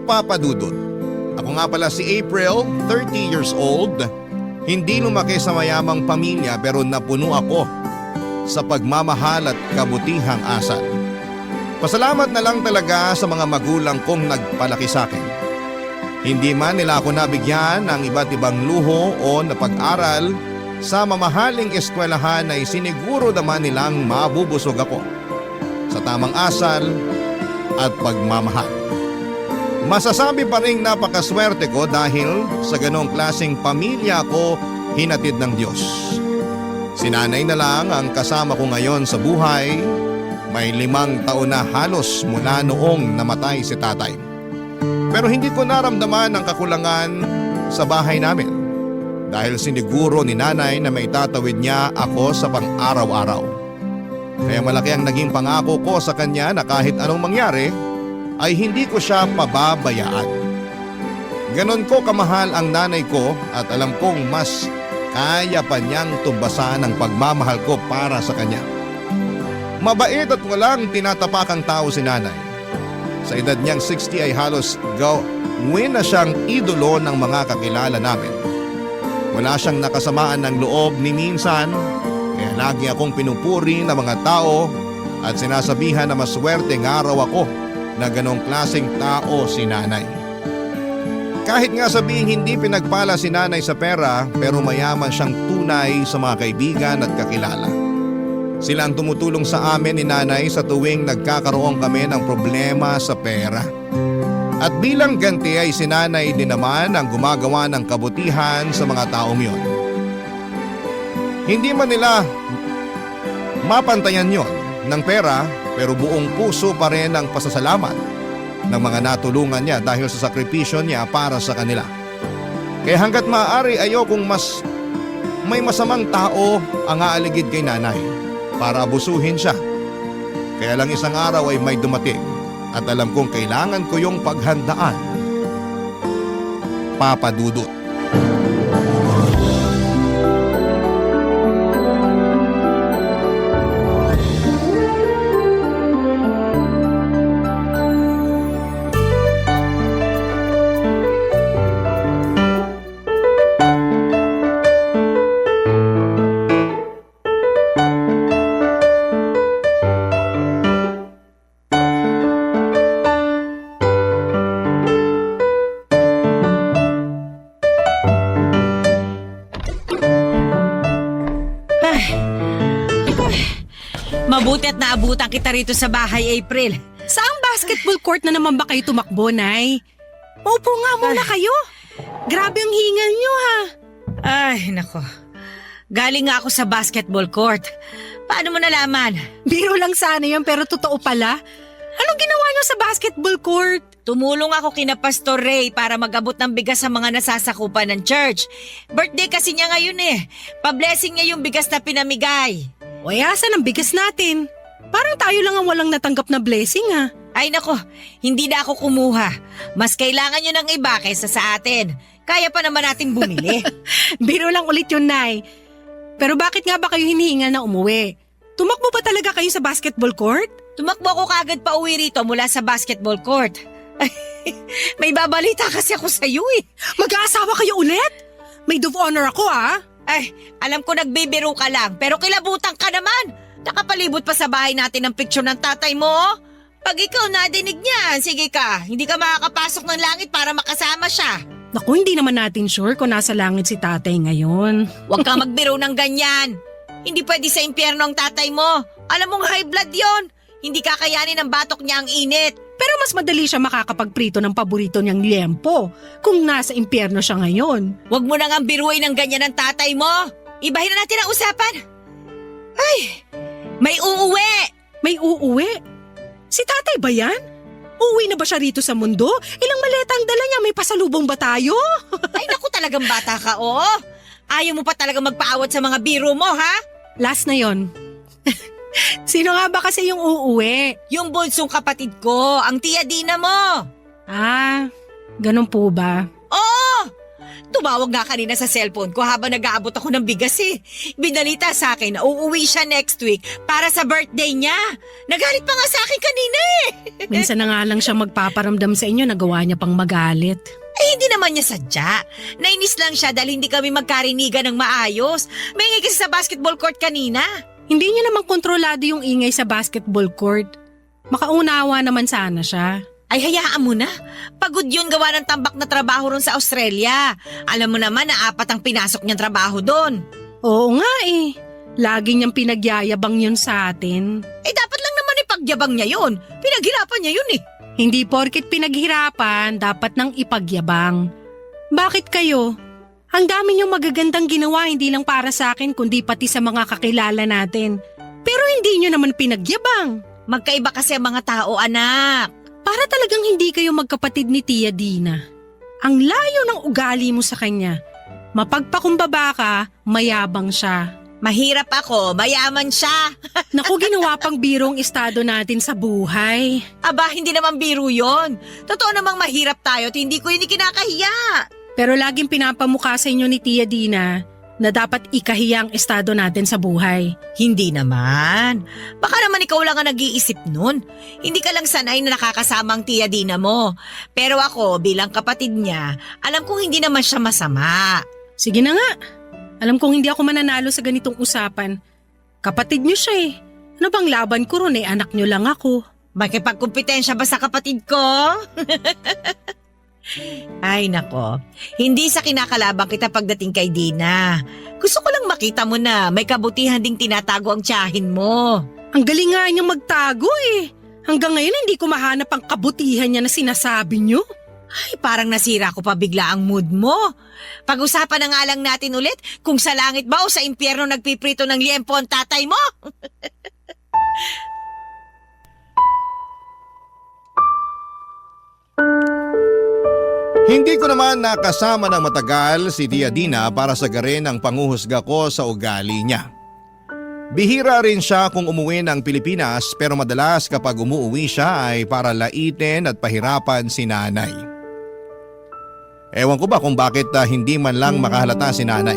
Papa Dudut. Ako nga pala si April, 30 years old. Hindi lumaki sa mayamang pamilya pero napuno ako sa pagmamahal at kabutihang asal. Pasalamat na lang talaga sa mga magulang kong nagpalaki sa akin. Hindi man nila ako nabigyan ng iba't ibang luho o napag-aral sa mamahaling eskwelahan ay siniguro naman nilang mabubusog ako sa tamang asal at pagmamahal. Masasabi pa rin napakaswerte ko dahil sa ganong klaseng pamilya ko hinatid ng Diyos. Si nanay na lang ang kasama ko ngayon sa buhay. May 5 taon na halos mula noong namatay si tatay. Pero hindi ko naramdaman ang kakulangan sa bahay namin dahil siniguro ni nanay na maitatawid niya ako sa pang-araw-araw. Kaya malaki ang naging pangako ko sa kanya na kahit anong mangyari ay hindi ko siya pababayaan. Ganon ko kamahal ang nanay ko at alam kong mas kaya pa niyang tumbasan ang pagmamahal ko para sa kanya. Mabait at walang tinatapakang tao si nanay. Sa edad niyang 60 ay halos gawin na siyang idolo ng mga kakilala namin. Wala siyang nakasamaan ng loob ni minsan, kaya lagi akong pinupuri ng mga tao at sinasabihan na maswerte ng araw ako na ganong klaseng tao si nanay. Kahit nga sabihin hindi pinagpala si nanay sa pera pero mayaman siyang tunay sa mga kaibigan at kakilala. Sila ang tumutulong sa amin ni nanay sa tuwing nagkakaroon kami ng problema sa pera. At bilang ganti ay si nanay din naman ang gumagawa ng kabutihan sa mga taong yon. Hindi man nila mapantayan yon ng pera pero buong puso pa rin ang pasasalamat ng mga natulungan niya dahil sa sakripisyo niya para sa kanila. Kaya hanggat maaari ayokong mas may masamang tao ang aaligid kay nanay para abusuhin siya. Kaya lang isang araw ay may dumating at alam kong kailangan ko yung paghandaan. Papa Dudut. Mabuti at naabutan kita rito sa bahay, April. Saang basketball court na naman ba kayo tumakbo, Nay? Maupo nga muna kayo. Grabe ang hingal nyo, ha? Ay, nako. Galing nga ako sa basketball court. Paano mo nalaman? Biro lang sana yun pero totoo pala. Anong ginawa nyo sa basketball court? Tumulong ako kina Pastor Ray para mag-abot ng bigas sa mga nasasakupan ng church. Birthday kasi niya ngayon eh. Pa-blessing niya yung bigas na pinamigay. O asan ang bigas natin? Parang tayo lang ang walang natanggap na blessing, ha? Ay nako, hindi na ako kumuha. Mas kailangan nyo ng iba kaysa sa atin. Kaya pa naman natin bumili. Biro lang ulit yun, Nay. Pero bakit nga ba kayo hinihingal na umuwi? Tumakbo ba talaga kayo sa basketball court? Tumakbo ako kagad pa uwi rito mula sa basketball court. May babalita kasi ako sa iyo eh. Mag-aasawa kayo ulit? Maid of honor ako, ah. Ay, alam ko nagbibiro ka lang, pero kilabutan ka naman. Nakapalibot pa sa bahay natin ang picture ng tatay mo. Pag ikaw nadinig niyan, sige ka, hindi ka makakapasok ng langit para makasama siya. Naku, hindi naman natin sure kung nasa langit si tatay ngayon. Huwag kang magbiro ng ganyan. Hindi pwede sa impyerno ang tatay mo. Alam mong high blood yon. Hindi kakayanin ng batok niya ang init. Pero mas madali siya makakapagprito ng paborito niyang liempo kung nasa impyerno siya ngayon. Huwag mo nang biruin ng ganyan ng tatay mo. Ibahin na natin ang usapan. Ay, may uuwi. May uuwi? Si tatay ba yan? Uuwi na ba siya rito sa mundo? Ilang maleta ang dala niya? May pasalubong ba tayo? Ay naku, talagang bata ka, oh. Ayaw mo pa talaga magpaawat sa mga biro mo, ha? Last na yon. Sino nga ba kasi yung uuwi? Yung bunsong kapatid ko, ang tia Dina mo. Ah, ganun po ba? Oo! Tumawag nga kanina sa cellphone ko habang nag-aabot ako ng bigas eh. Binalita sa akin na uuwi siya next week para sa birthday niya. Nagalit pa nga sa akin kanina eh. Minsan na nga lang siya magpaparamdam sa inyo, nagawa niya pang magalit. Hindi naman niya sadya. Nainis lang siya dahil hindi kami magkarinigan ng maayos. May ingay kasi sa basketball court kanina. Hindi niya naman kontrolado yung ingay sa basketball court. Makaunawa naman sana siya. Ay hayaan mo na. Pagod yun gawa ng tambak na trabaho ron sa Australia. Alam mo naman na 4 ang pinasok niyang trabaho doon. Oo nga eh. Lagi niyang pinagyayabang yun sa atin. Dapat lang naman ipagyabang niya yun. Pinaghirapan niya yun eh. Hindi porket pinaghirapan, dapat nang ipagyabang. Bakit kayo? Ang dami niyong magagandang ginawa hindi lang para sa akin kundi pati sa mga kakilala natin. Pero hindi niyo naman pinagyabang. Magkaiba kasi ang mga tao, anak. Para talagang hindi kayo magkapatid ni Tia Dina. Ang layo ng ugali mo sa kanya. Mapagpakumbaba ka, mayabang siya. Mahirap ako, mayaman siya. Naku, ginawa pang birong estado natin sa buhay. Aba, hindi naman biro yon. Totoo namang mahirap tayo at hindi ko yun ikinakahiya. Pero laging pinapamukha sa inyo ni Tia Dina na dapat ikahiya ang estado natin sa buhay. Hindi naman. Baka naman ikaw lang ang nag-iisip nun. Hindi ka lang sanay na nakakasama ang Tia Dina mo. Pero ako, bilang kapatid niya, alam kong hindi naman siya masama. Sige na nga. Alam kong hindi ako mananalo sa ganitong usapan. Kapatid niyo siya eh. Ano bang laban ko ron eh, anak niyo lang ako. Makipagkumpetensya ba sa kapatid ko? Ay nako, hindi sa kinakalabang kita pagdating kay Dina. Gusto ko lang makita mo na may kabutihan ding tinatago ang tiyahin mo. Ang galing nga niyang magtago eh. Hanggang ngayon hindi ko mahanap ang kabutihan niya na sinasabi niyo. Ay, parang nasira ko pa bigla ang mood mo. Pag-usapan na nga lang natin ulit kung sa langit ba o sa impyerno nagpiprito ng liempo ang tatay mo. Hindi ko naman nakasama ng matagal si Tia Dina para sagarin ang panguhusga ko sa ugali niya. Bihira rin siya kung umuwi ng Pilipinas pero madalas kapag umuwi siya ay para laitin at pahirapan si nanay. Ewan ko ba kung bakit hindi man lang makahalata si nanay.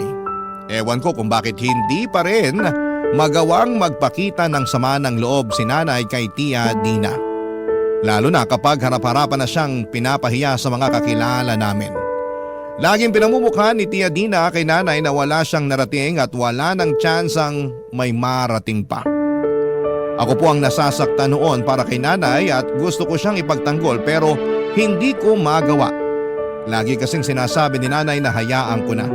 Ewan ko kung bakit hindi pa rin magawang magpakita ng sama ng loob si nanay kay Tia Dina. Lalo na kapag harap-harapan na siyang pinapahiya sa mga kakilala namin. Laging pinamumukha ni Tia Dina kay nanay na wala siyang narating at wala ng tsansang may marating pa. Ako po ang nasasaktan noon para kay nanay at gusto ko siyang ipagtanggol pero hindi ko magawa. Lagi kasing sinasabi ni nanay na hayaan ko na.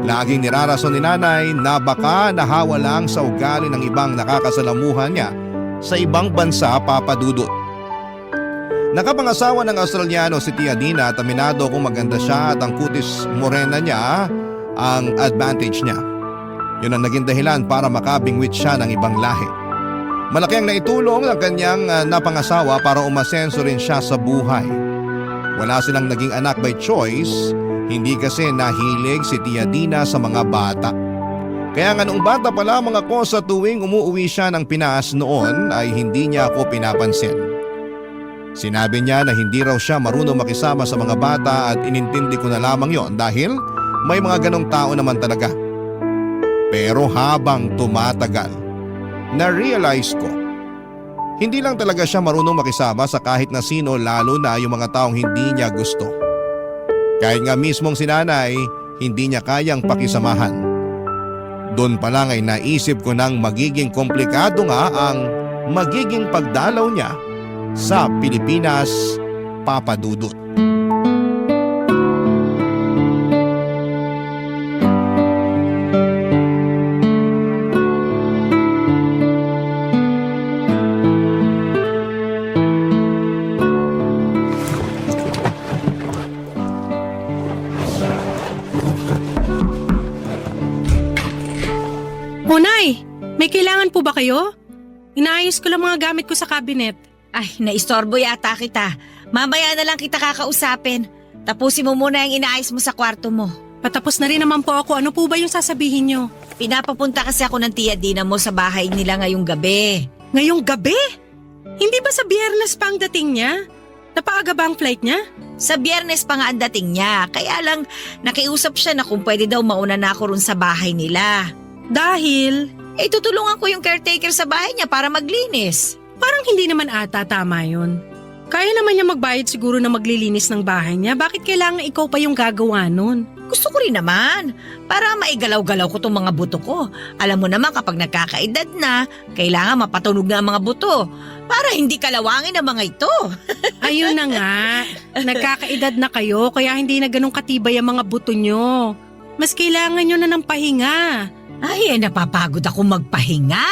Laging nirarason ni nanay na baka nahawa lang sa ugali ng ibang nakakasalamuhan niya sa ibang bansa, Papa Dudut. Nakapangasawa ng Australiano si Tia Dina at aminado kung maganda siya at ang kutis morena niya ang advantage niya. Yun ang naging dahilan para makabingwit siya ng ibang lahi. Malaki ang naitulong ng kanyang napangasawa para umasenso rin siya sa buhay. Wala silang naging anak by choice, hindi kasi nahilig si Tia Dina sa mga bata. Kaya nga noong bata pa lamang ako sa tuwing umuwi siya ng Pinas noon ay hindi niya ako pinapansin. Sinabi niya na hindi raw siya marunong makisama sa mga bata at inintindi ko na lamang yon dahil may mga ganong tao naman talaga. Pero habang tumatagal, na-realize ko, hindi lang talaga siya marunong makisama sa kahit na sino lalo na yung mga taong hindi niya gusto. Kahit nga mismong si nanay, hindi niya kayang pakisamahan. Doon pa lang ay naisip ko nang magiging komplikado nga ang magiging pagdalaw niya sa Pilipinas, Papa Dudut. Nay, may kailangan po ba kayo? Inaayos ko lang mga gamit ko sa cabinet. Ay, naistorbo yata kita. Mamaya na lang kita kakausapin. Tapusin mo muna yung inaayos mo sa kwarto mo. Patapos na rin naman po ako. Ano po ba yung sasabihin nyo? Pinapapunta kasi ako ng Tia Dina mo sa bahay nila ngayong gabi. Ngayong gabi? Hindi ba sa Biyernes pa ang dating niya? Napaaga ba ang flight niya? Sa Biyernes pa nga ang dating niya, kaya lang nakiusap siya na kung pwede daw mauna na ako ron sa bahay nila. Dahil Tutulungan ko yung caretaker sa bahay niya para maglinis. parang hindi naman ata tama yun. Kaya naman niya magbayad siguro na maglilinis ng bahay niya. Bakit kailangan ikaw pa yung gagawa nun? Gusto ko rin naman, para maigalaw-galaw ko tong mga buto ko. Alam mo naman kapag nagkakaedad na, kailangan mapatunog na ang mga buto. Para hindi kalawangin ang mga ito. Ayun na nga. Nagkakaedad na kayo kaya hindi na ganun katibay ang mga buto nyo. Mas kailangan nyo na ng pahinga. Ay, napapagod ako magpahinga.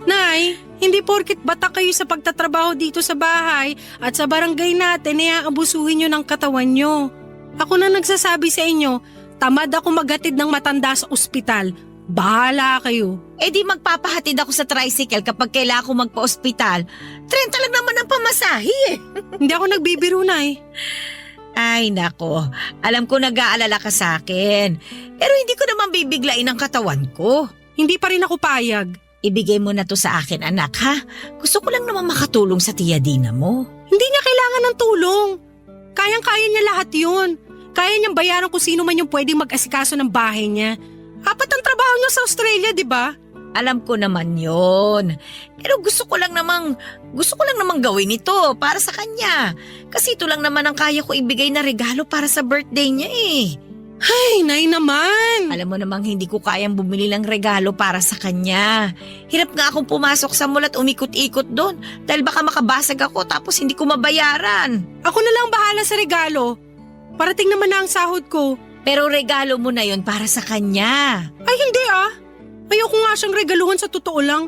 Nay, hindi porkit bata kayo sa pagtatrabaho dito sa bahay at sa barangay natin ay aabusuhin nyo ng katawan nyo. Ako na nagsasabi sa inyo, tamad ako maghatid ng matanda sa ospital. Bahala kayo. Di magpapahatid ako sa tricycle kapag kailangan ko magpa-ospital. 30 lang naman ang pamasahe eh. Hindi ako nagbibiro, Nay. Ay nako, alam ko nag-aalala ka sa akin. Pero hindi ko naman bibiglain ang katawan ko. Hindi pa rin ako payag. Ibigay mo na to sa akin anak ha. Gusto ko lang naman makatulong sa tiya Dina mo. Hindi niya kailangan ng tulong. Kayang-kaya niya lahat yun. Kaya niyang bayaran kung sino man yung pwedeng mag-asikaso ng bahay niya. Apat ang trabaho niya sa Australia, di ba? Alam ko naman yon. Pero gusto ko lang namang gawin ito para sa kanya. Kasi ito lang naman ang kaya ko ibigay na regalo para sa birthday niya eh. Ay, Nay naman. Alam mo namang hindi ko kayang bumili ng regalo para sa kanya. Hirap nga akong pumasok sa mall at umikot-ikot doon dahil baka makabasag ako tapos hindi ko mabayaran. Ako na lang bahala sa regalo. Parating naman na ang sahod ko. Pero regalo mo na yon para sa kanya. Ay, hindi ah. Ayoko nga siyang regaluhan sa totoo lang.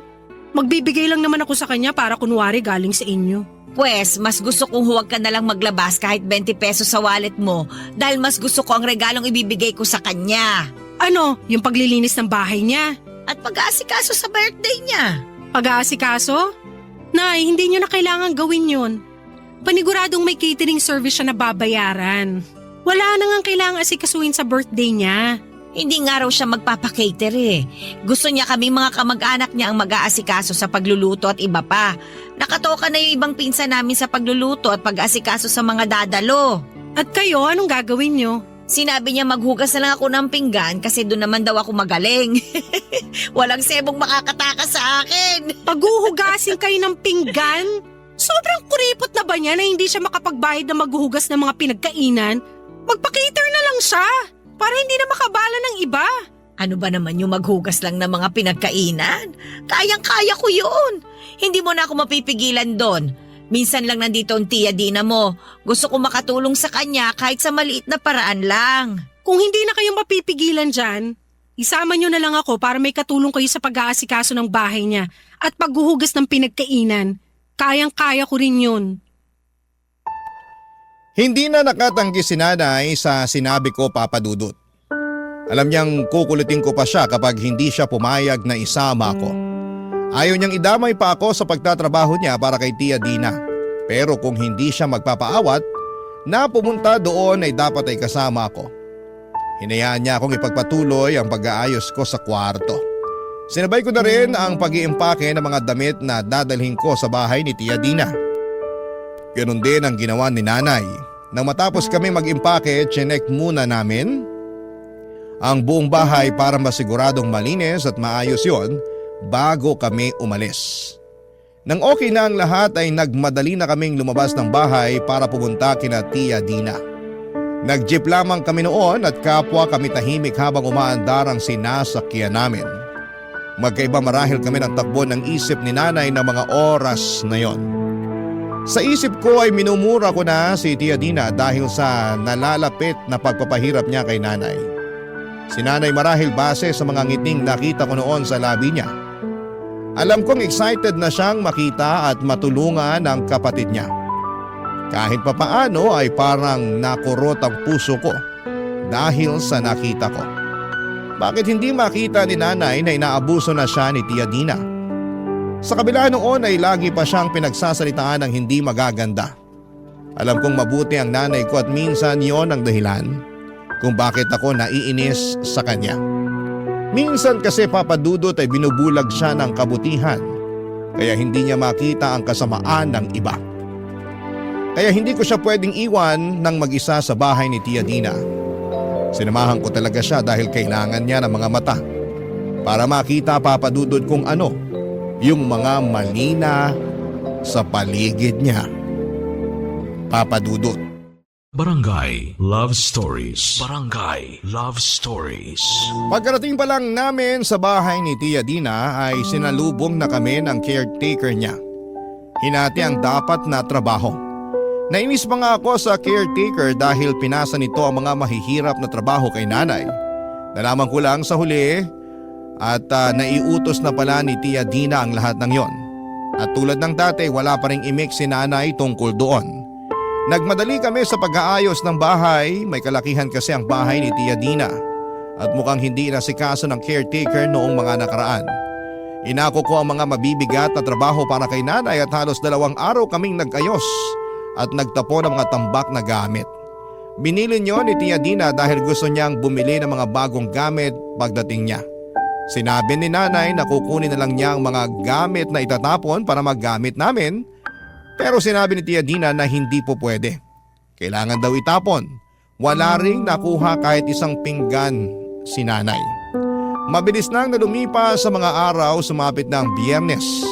Magbibigay lang naman ako sa kanya para kunwari galing sa inyo. Pwes, mas gusto kong huwag ka na lang maglabas kahit 20 pesos sa wallet mo dahil mas gusto ko ang regalong ibibigay ko sa kanya. Ano, yung paglilinis ng bahay niya? At pag-aasikaso sa birthday niya. Pag-aasikaso? Nay, hindi niyo na kailangan gawin yun. Paniguradong may catering service siya na babayaran. Wala na nga kailangan asikasuhin sa birthday niya. Hindi nga raw siya magpapakater eh. Gusto niya kaming mga kamag-anak niya ang mag-aasikaso sa pagluluto at iba pa. Nakatoka na yung ibang pinsan namin sa pagluluto at pag-aasikaso sa mga dadalo. At kayo, anong gagawin niyo? Sinabi niya maghugas na lang ako ng pinggan kasi doon naman daw ako magaling. Walang sebong makakatakas sa akin. Paghuhugasin kayo ng pinggan? Sobrang kuripot na ba niya na hindi siya makapagbayad na maghuhugas ng mga pinagkainan? Magpa-cater na lang siya para hindi na makabala ng iba. Ano ba naman yung maghugas lang ng mga pinagkainan? Kayang-kaya ko yun. Hindi mo na ako mapipigilan doon. Minsan lang nandito ang tiya Dina mo. Gusto ko makatulong sa kanya kahit sa maliit na paraan lang. Kung hindi na kayo mapipigilan dyan, isama nyo na lang ako para may katulong kayo sa pag-aasikaso ng bahay niya at paghuhugas ng pinagkainan. Kayang-kaya ko rin yun. Hindi na nakatanggi si nanay sa sinabi ko, Papa Dudut. Alam niyang kukulitin ko pa siya kapag hindi siya pumayag na isama ako. Ayaw niyang idamay pa ako sa pagtatrabaho niya para kay Tia Dina. Pero kung hindi siya magpapaawat, na pumunta doon ay dapat ay kasama ako. Hinayaan niya akong ipagpatuloy ang pag-aayos ko sa kwarto. Sinabay ko na rin ang pag-iimpake ng mga damit na dadalhin ko sa bahay ni Tia Dina. Ganon din ang ginawa ni nanay. Nang matapos kami mag-impake, chinek muna namin ang buong bahay para masiguradong malinis at maayos yon bago kami umalis. Nang okay na ang lahat ay nagmadali na kaming lumabas ng bahay para pumunta kina Tia Dina. Nag-jeep lamang kami noon at kapwa kami tahimik habang umaandar ang sinasakyan namin. Magkaiba marahil kami ng takbo ng isip ni nanay ng mga oras na yon. Sa isip ko ay minumura ko na si Tia Dina dahil sa nalalapit na pagpapahirap niya kay nanay. Si nanay marahil base sa mga ngiting nakita ko noon sa labi niya. Alam kong excited na siyang makita at matulungan ang kapatid niya. Kahit papaano ay parang nakurot ang puso ko dahil sa nakita ko. Bakit hindi makita ni nanay na inaabuso na siya ni Tia Dina? Sa kabila noon ay lagi pa siyang pinagsasalitaan ng hindi magaganda. Alam kong mabuti ang nanay ko at minsan yon ang dahilan kung bakit ako naiinis sa kanya. Minsan kasi Papa Dudut ay binubulag siya ng kabutihan kaya hindi niya makita ang kasamaan ng iba. Kaya hindi ko siya pwedeng iwan ng mag-isa sa bahay ni Tia Dina. Sinamahan ko talaga siya dahil kailangan niya ng mga mata para makita Papa Dudut kung ano yung mga mali na sa paligid niya. Papa Dudut. Barangay Love Stories. Barangay Love Stories. Pagkarating pa lang namin sa bahay ni Tia Dina ay sinalubong na kami ng caretaker niya. Hinati ang dapat na trabaho. Nainis pa nga ako sa caretaker dahil pinasa nito ang mga mahihirap na trabaho kay nanay. Nalaman ko lang sa huli at naiutos na pala ni Tia Dina ang lahat ng yon. At tulad ng dati wala pa ring imik si nanay tungkol doon. Nagmadali kami sa pag-aayos ng bahay, may kalakihan kasi ang bahay ni Tia Dina at mukhang hindi nasikaso ng caretaker noong mga nakaraan. Inako ko ang mga mabibigat na trabaho para kay nanay at halos 2 araw kaming nag-ayos at nagtapo ng mga tambak na gamit. Binili niyo ni Tia Dina dahil gusto niyang bumili ng mga bagong gamit pagdating niya. Sinabi ni nanay na kukunin na lang niya ang mga gamit na itatapon para maggamit namin. Pero sinabi ni Tia Dina na hindi po pwede. Kailangan daw itapon. Wala ring nakuha kahit isang pinggan si nanay. Mabilis nang nalumipas sa mga araw, sumapit na ang Biyernes.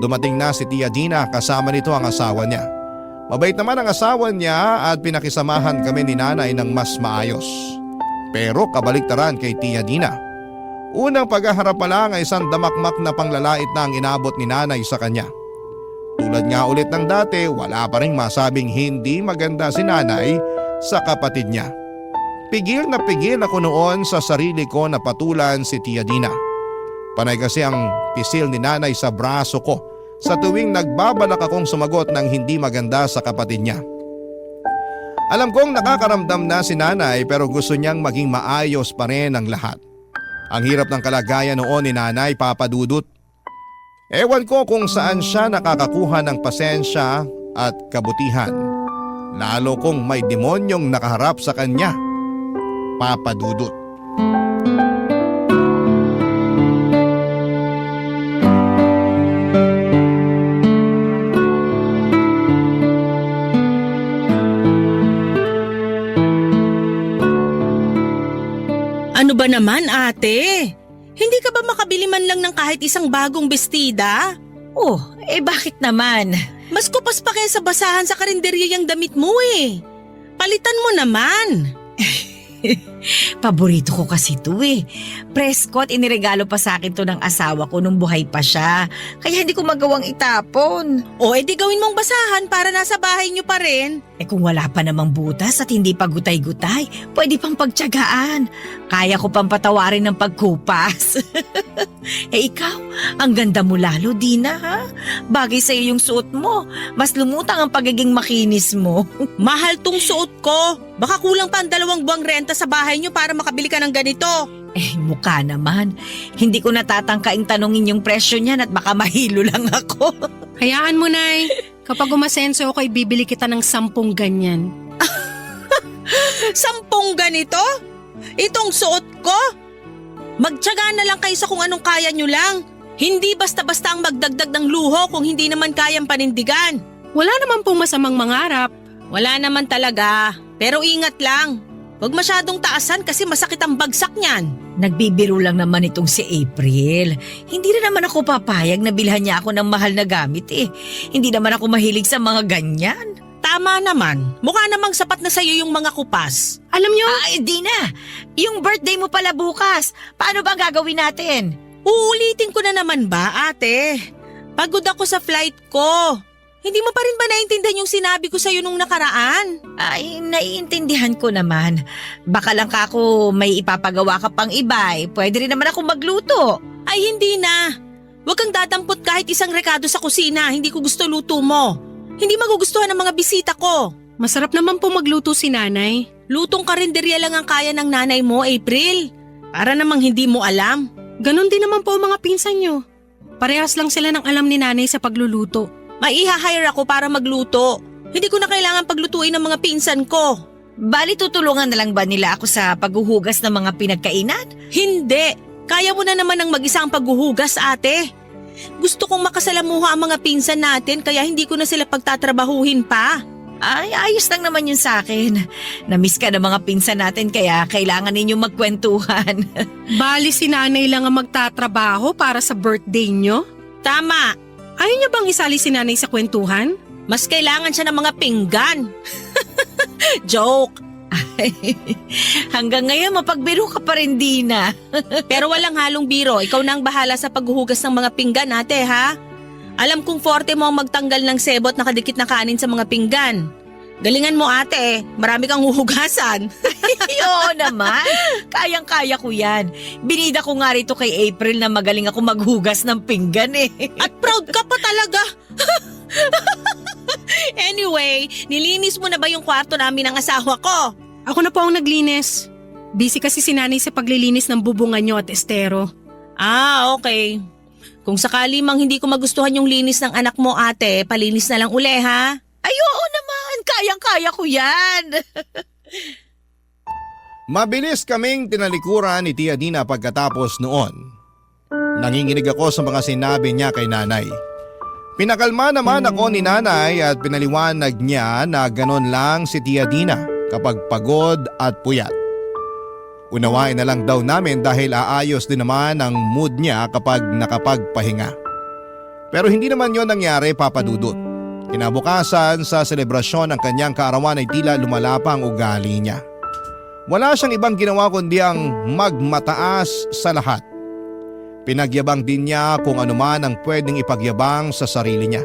Dumating na si Tia Dina kasama nito ang asawa niya. Mabait naman ang asawa niya at pinakisamahan kami ni nanay ng mas maayos. Pero kabaliktaran kay Tia Dina. Unang paghaharap pa lang ay isang damakmak na panglalait na ang inabot ni nanay sa kanya. Tulad nga ulit ng dati, wala pa rin masabing hindi maganda si nanay sa kapatid niya. Pigil na pigil ako noon sa sarili ko na patulan si Tia Dina. Panay kasi ang pisil ni nanay sa braso ko sa tuwing nagbabalak akong sumagot ng hindi maganda sa kapatid niya. Alam kong nakakaramdam na si nanay pero gusto niyang maging maayos pa rin ang lahat. Ang hirap ng kalagayan noon ni nanay, Papa Dudut. Ewan ko kung saan siya nakakakuha ng pasensya at kabutihan. Lalo kung may demonyong nakaharap sa kanya, Papa Dudut. Ano ba naman, ate? Hindi ka ba makabili man lang ng kahit isang bagong bestida? Oh, bakit naman? Mas kupas pa kaya sa basahan sa karinderya yung damit mo eh. Palitan mo naman. Paborito ko kasi ito Prescott, iniregalo pa sa akin to ng asawa ko nung buhay pa siya. Kaya hindi ko magawang itapon. O edi gawin mong basahan para nasa bahay niyo pa rin. Kung wala pa namang butas at hindi pa gutay-gutay, pwede pang pagtiyagaan. Kaya ko pang patawarin ng pagkupas. Ikaw, ang ganda mo lalo, Dina, ha? Bagay sa'yo yung suot mo. Mas lumutang ang pagiging makinis mo. Mahal tong suot ko. Baka kulang pa ang 2 buwang renta sa bahay niyo para makabili ka ng ganito. Mukha naman. Hindi ko natatangkaing tanongin yung presyo niyan at baka mahilo lang ako. Hayaan mo, Nay. Kapag umasenso ako, bibili kita ng 10 ganyan. 10 ganito? Itong suot ko? Magtiyaga na lang kayo sa kung anong kaya nyo lang. Hindi basta-basta ang magdagdag ng luho kung hindi naman kayang panindigan. Wala naman pong masamang mangarap. Wala naman talaga. Pero ingat lang. Huwag masyadong taasan kasi masakit ang bagsak niyan. Nagbibiro lang naman itong si April. Hindi na naman ako papayag na bilhan niya ako ng mahal na gamit Hindi naman ako mahilig sa mga ganyan. Tama naman. Mukha namang sapat na sa'yo yung mga kupas. Alam niyo, Dina, yung birthday mo pala bukas. Paano ba ang gagawin natin? Uulitin ko na naman ba, ate? Pagod ako sa flight ko. Hindi mo pa rin ba naiintindihan yung sinabi ko sa'yo nung nakaraan? Naiintindihan ko naman. Baka lang kako may ipapagawa ka pang iba Pwede rin naman ako magluto. Ay hindi na. Huwag kang dadampot kahit isang rekado sa kusina. Hindi ko gusto luto mo. Hindi magugustuhan ng mga bisita ko. masarap naman po magluto si Nanay. Lutong karinderya lang ang kaya ng nanay mo, April. Para namang hindi mo alam. Ganon din naman po ang mga pinsan nyo. Parehas lang sila ng alam ni Nanay sa pagluluto. Mai-hire ako para magluto. Hindi ko na kailangan paglutuin ng mga pinsan ko. Bali tutulungan na lang ba nila ako sa paghuhugas ng mga pinagkainan? Hindi. Kaya mo na naman ng mag-isa ang paghuhugas, ate. Gusto kong makasalamuha ang mga pinsan natin kaya hindi ko na sila pagtatrabahuhin pa. Ay, ayos lang naman yun sa akin. Namiss ka ng mga pinsan natin kaya kailangan ninyong magkwentuhan. Bali si nanay lang ang magtatrabaho para sa birthday nyo? Tama, Ayaw niya bang isali si nanay sa kwentuhan? mas kailangan siya ng mga pinggan. Joke. Hanggang ngayon mapagbiro ka pa rin, Dina. Pero walang halong biro. Ikaw na ang bahala sa paghuhugas ng mga pinggan, ate, ha? Alam kong forte mo ang magtanggal ng sebot na kadikit na kanin sa mga pinggan. Galingan mo, ate. Marami kang huhugasan. Oo naman. Kayang-kaya ko yan. Binida ko nga rito kay April na magaling ako maghugas ng pinggan eh. At proud ka pa talaga. Anyway, nilinis mo na ba yung kwarto namin ng asawa ko? Ako na po ang naglinis. Busy kasi si nanay sa paglilinis ng bubungan nyo at estero. Ah, okay. Kung sakali mang hindi ko magustuhan yung linis ng anak mo, ate, palinis na lang uli, ha? Ay, oo naman. Kayang-kaya ko yan. Mabilis kaming tinalikuran ni Tia Dina pagkatapos noon. Nanginginig ako sa mga sinabi niya kay nanay. Pinakalma naman ako ni nanay at pinaliwanag niya na ganon lang si Tia Dina kapag pagod at puyat. Unawain na lang daw namin dahil aayos din naman ang mood niya kapag nakapagpahinga. Pero hindi naman yon nangyari, Papa Dudut. Kinabukasan sa selebrasyon ng kanyang kaarawan ay tila lumalapa ang ugali niya. Wala siyang ibang ginawa kundi ang magmataas sa lahat. Pinagyabang din niya kung ano man ang pwedeng ipagyabang sa sarili niya.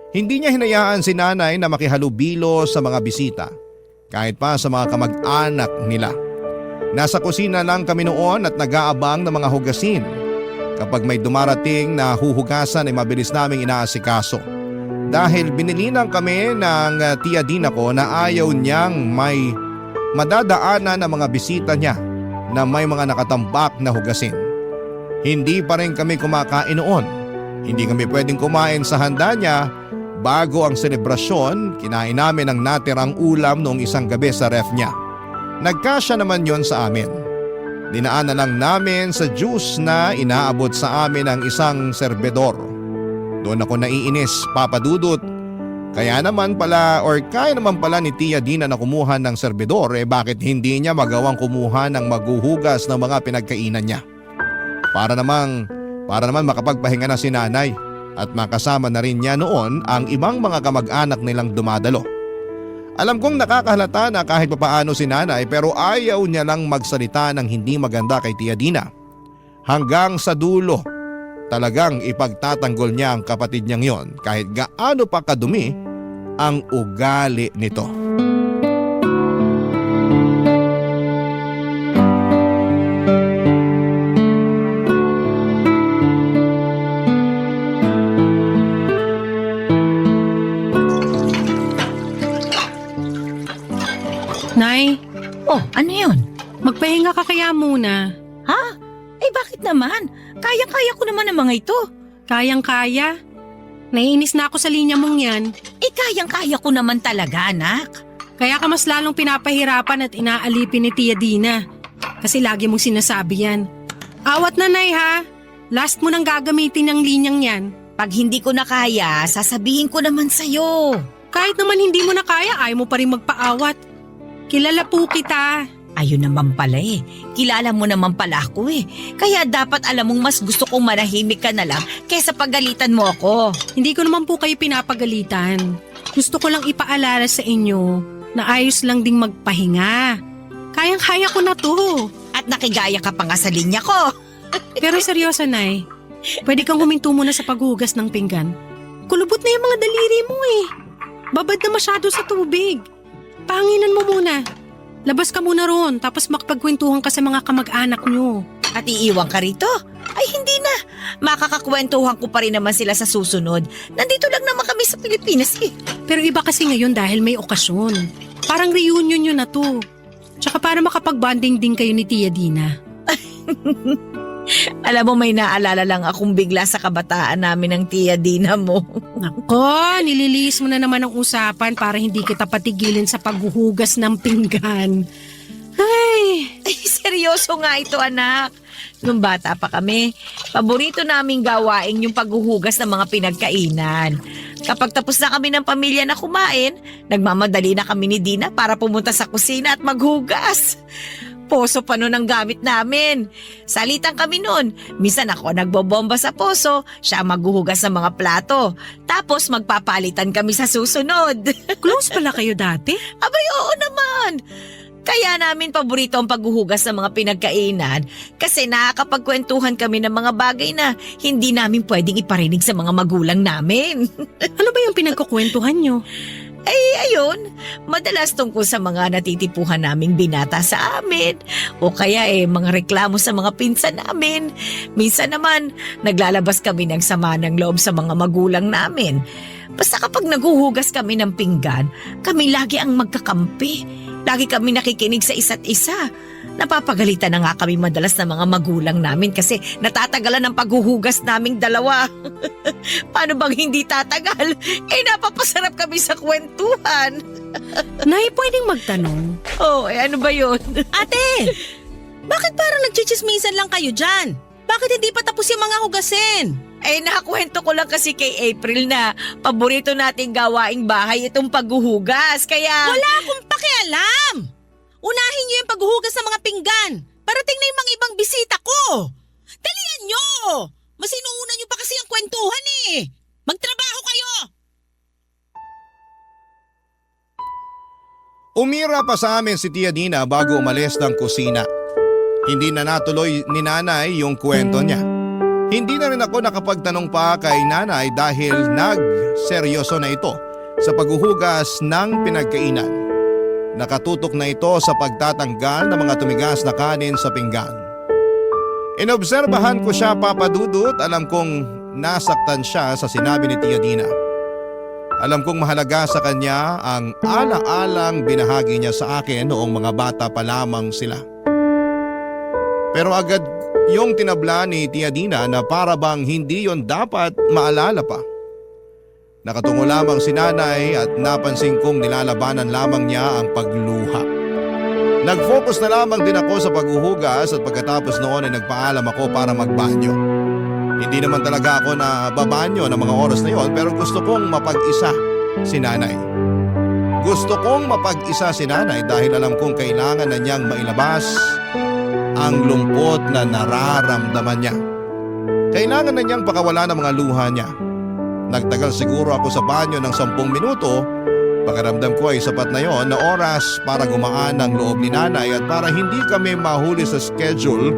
Hindi niya hinayaan si nanay na makihalubilo sa mga bisita, kahit pa sa mga kamag-anak nila. Nasa kusina lang kami noon at nag-aabang ng mga hugasin. Kapag may dumarating na huhugasan ay mabilis naming inaasikaso. Dahil binilinan kami ng Tia Dina ko na ayaw niyang may madadaanan ng mga bisita niya na may mga nakatambak na hugasin. Hindi pa rin kami kumakain noon. Hindi kami pwedeng kumain sa handa niya. Bago ang selebrasyon, kinain namin ang natirang ulam noong isang gabi sa ref niya. Nagkasya naman yon sa amin. Dinaan na lang namin sa juice na inaabot sa amin ng isang serbedor. Doon ako naiinis, Papa Dudut. Kaya naman pala ni Tia Dina na kumuha ng serbedor, bakit hindi niya magawang kumuha ng maghuhugas ng mga pinagkainan niya? Para naman makapagpahinga na si nanay at makasama na rin niya noon ang ibang mga kamag-anak nilang dumadalo. Alam kong nakakahalata na kahit papaano si nanay pero ayaw niya lang magsalita ng hindi maganda kay Tia Dina. Hanggang sa dulo, talagang ipagtatanggol niya ang kapatid niyang yon kahit gaano pa kadumi ang ugali nito. Nay, Oh, ano yun? magpahinga ka kaya muna. Ha? Eh bakit naman? Kayang-kaya ko naman ang mga ito. Kayang-kaya. Naiinis na ako sa linya mong yan. Eh kayang-kaya ko naman talaga, anak. Kaya ka mas lalong pinapahirapan at inaalipin ni Tia Dina. Kasi lagi mong sinasabi yan. Awat na, Nay, ha? Last mo nang gagamitin ng linyang yan. Pag hindi ko na kaya, sasabihin ko naman sa'yo. Kahit naman hindi mo na kaya, ayaw mo pa rin magpaawat. Kilala po kita. Ayun naman pala eh. Kilala mo naman pala ako eh. Kaya dapat alam mong mas gusto kong manahimik ka na lang kesa pagalitan mo ako. Hindi ko naman po kayo pinapagalitan. Gusto ko lang ipaalala sa inyo na ayos lang ding magpahinga. Kayang-kaya ko na to. At nakigaya ka pa nga sa linya ko. Pero seryoso, Nay. Pwede kang huminto muna sa paghugas ng pinggan. Kulubot na yung mga daliri mo eh. Babad na masyado sa tubig. Pahanginan mo muna. Labas ka muna roon tapos makapagkwentuhan ka sa mga kamag-anak nyo. At iiwan ka rito? Ay hindi na. Makakakwentuhan ko pa rin naman sila sa susunod. Nandito lang naman kami sa Pilipinas eh. Pero iba kasi ngayon dahil may okasyon. Parang reunion nyo na to. Tsaka para makapag-bonding din kayo ni Tia Dina. Alam mo may naalala lang akong bigla sa kabataan namin ng Tia Dina mo. Nako, nililihis mo na naman ang usapan para hindi kita patigilin sa paghuhugas ng pinggan. Ay, Ay, seryoso nga ito, anak. Nung bata pa kami, paborito naming gawain yung paghuhugas ng mga pinagkainan. Kapag tapos na kami ng pamilya na kumain, nagmamadali na kami ni Dina para pumunta sa kusina at maghugas. Poso pa nun ang gamit namin. Salitan kami nun. Minsan ako nagbobomba sa poso, siya ang maghuhugas ng mga plato. Tapos magpapalitan kami sa susunod. Close pala kayo dati? Abay, oo naman. Kaya namin paborito ang paghuhugas ng mga pinagkainan kasi nakakapagkwentuhan kami ng mga bagay na hindi namin pwedeng iparinig sa mga magulang namin. Ano ba yung pinagkukwentuhan nyo? Ay, ayun, madalas tungkol sa mga natitipuhan naming binata sa amin o kaya mga reklamo sa mga pinsan namin. Minsan naman, naglalabas kami ng sama ng loob sa mga magulang namin. Basta kapag naguhugas kami ng pinggan, kami lagi ang magkakampi. Lagi kami nakikinig sa isa't isa. Napapagalitan na nga kami madalas ng mga magulang namin kasi natatagalan ng paghuhugas naming dalawa. Paano bang hindi tatagal? Napapasarap kami sa kwentuhan. Nay, pwedeng magtanong. Oh, ano ba yun? Ate, bakit parang nagchichismisan lang kayo dyan? Bakit hindi pa tapos yung mga hugasin? Nakakwento ko lang kasi kay April na paborito nating gawaing bahay itong paghuhugas. Kaya... Wala akong pakialam! Unahin niyo yung paghuhugas ng mga pinggan. Parating na yung mga ibang bisita ko. Dalian niyo! Mas inuuna niyo pa kasi ang kwentuhan eh. Magtrabaho kayo! Umira pa sa amin si Tia Dina bago umalis ng kusina. Hindi na natuloy ni nanay yung kwento niya. Hindi na rin ako nakapagtanong pa kay nanay dahil nagseryoso na ito sa paghuhugas ng pinagkainan. Nakatutok na ito sa pagtatanggal ng mga tumigas na kanin sa pinggan. Inobserbahan ko siya, Papa Dudut, alam kong nasaktan siya sa sinabi ni Tia Dina. Alam kong mahalaga sa kanya ang ala-alang binahagi niya sa akin noong mga bata pa lamang sila. Pero agad yung tinabla ni Tia Dina na para bang hindi yon dapat maalala pa. Nakatungo lamang si nanay at napansin kong nilalabanan lamang niya ang pagluha. Nag-focus na lamang din ako sa paghuhugas at pagkatapos noon ay nagpaalam ako para magbanyo. Hindi naman talaga ako na babanyo ng mga oras na yon pero gusto kong mapag-isa si nanay. Gusto kong mapag-isa si nanay dahil alam kong kailangan na niyang mailabas ang lungkot na nararamdaman niya. Kailangan na niyang pakawala ng mga luha niya. Nagtagal siguro ako sa banyo ng 10 minuto. Pakiramdam ko ay sapat na yon na oras para gumaan ang loob ni nanay at para hindi kami mahuli sa schedule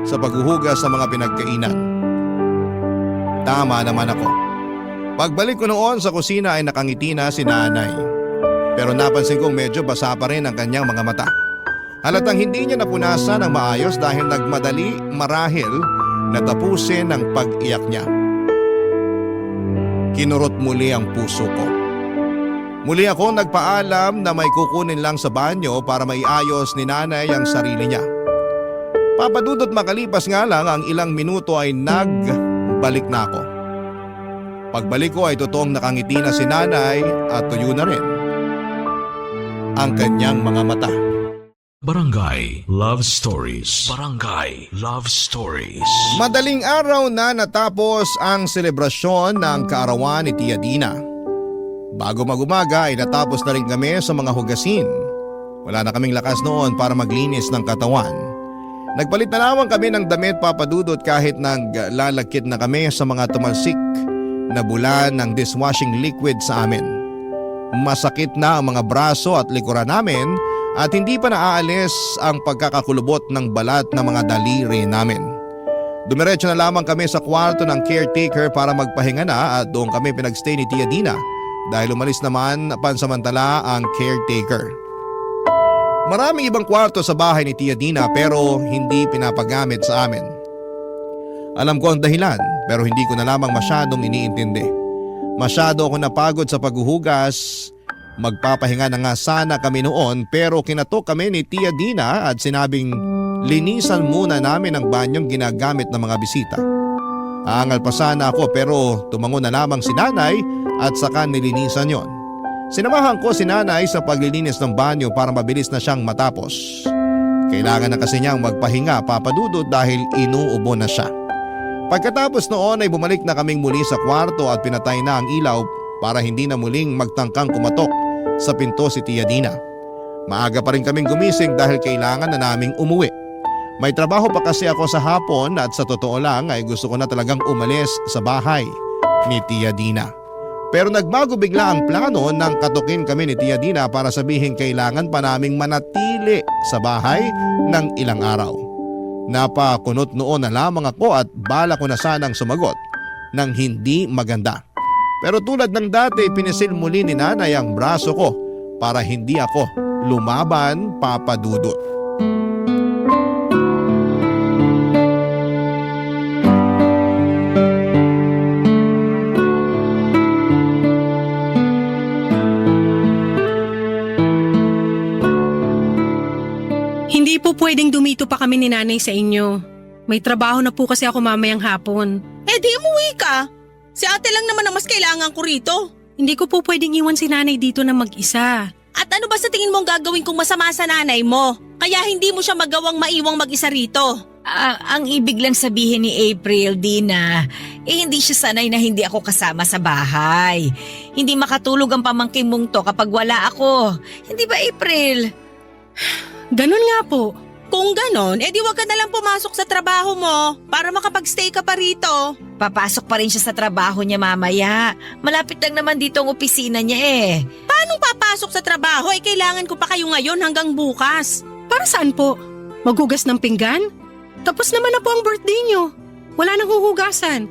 sa paghuhugas sa mga pinagkainan. Tama naman ako. Pagbalik ko noon sa kusina ay nakangiti na si nanay. Pero napansin kong medyo basa pa rin ang kanyang mga mata. Halatang hindi niya napunasan ng maayos dahil nagmadali marahil na tapusin ang pag-iyak niya. Kinurot muli ang puso ko. Muli ako nagpaalam na may kukunin lang sa banyo para maiayos ni nanay ang sarili niya. Papadudot makalipas nga lang ang ilang minuto ay nagbalik na ako. Pagbalik ko ay totoong nakangiti na si nanay at tuyo na rin ang kanyang mga mata. Barangay Love Stories. Barangay Love Stories. Madaling araw na natapos ang selebrasyon ng kaarawan ni Tia Dina. Bago magumaga ay natapos na rin kami sa mga hugasin. Wala na kaming lakas noon para maglinis ng katawan. Nagpalit na lamang kami ng damit, Papa Dudut, kahit naglalagkit na kami sa mga tumalsik na bulan ng dishwashing liquid sa amin. Masakit na ang mga braso at likuran namin at hindi pa naaalis ang pagkakakulubot ng balat ng mga daliri namin. Dumiretso na lamang kami sa kwarto ng caretaker para magpahinga na at doon kami pinagstay ni Tia Dina dahil umalis naman pansamantala ang caretaker. Maraming ibang kwarto sa bahay ni Tia Dina pero hindi pinapagamit sa amin. Alam ko ang dahilan pero hindi ko na lamang masyadong iniintindi. Masyado ako napagod sa paghuhugas. Magpapahinga na nga sana kami noon pero kinatok kami ni Tia Dina at sinabing linisan muna namin ang banyong ginagamit ng mga bisita. Aangal pa sana ako pero tumango na lamang si nanay at saka nilinisan yon. Sinamahan ko si nanay sa paglilinis ng banyo para mabilis na siyang matapos. Kailangan na kasi niyang magpahinga, Papa Dudut, dahil inuubo na siya. Pagkatapos noon ay bumalik na kaming muli sa kwarto at pinatay na ang ilaw para hindi na muling magtangkang kumatok sa pinto si Tia Dina. Maaga pa rin kaming gumising dahil kailangan na naming umuwi. May trabaho pa kasi ako sa hapon at sa totoo lang ay gusto ko na talagang umalis sa bahay ni Tia Dina. Pero nagbago bigla ang plano nang katukin kami ni Tia Dina para sabihin kailangan pa naming manatili sa bahay ng ilang araw. Napakunot noon na lamang ako at bala ko na sanang sumagot ng hindi maganda. Pero tulad ng dati, pinisil muli ni Nanay ang braso ko para hindi ako lumaban, Papa Dudut. Hindi po pwedeng dumito pa kami ni Nanay sa inyo. May trabaho na po kasi ako mamayang hapon. Eh di umuwi ka. Si ate lang naman ang mas kailangan ko rito. Hindi ko po pwedeng iwan si Nanay dito na mag-isa. At ano ba sa tingin mong gagawin kung masama sa nanay mo? Kaya hindi mo siya magawang maiwang mag-isa rito. Ang ibig lang sabihin ni April, Dina, hindi siya sanay na hindi ako kasama sa bahay. Hindi makatulog ang pamangkin mong to kapag wala ako. Hindi ba, April? Ganun nga po. Kung ganon, edi wag ka nalang pumasok sa trabaho mo para makapag-stay ka pa rito. Papasok pa rin siya sa trabaho niya mamaya. Malapit lang naman dito ang opisina niya eh. Paano papasok sa trabaho? Eh kailangan ko pa kayo ngayon hanggang bukas. Para saan po? Maghugas ng pinggan? Tapos naman na po ang birthday nyo. Wala nang huhugasan.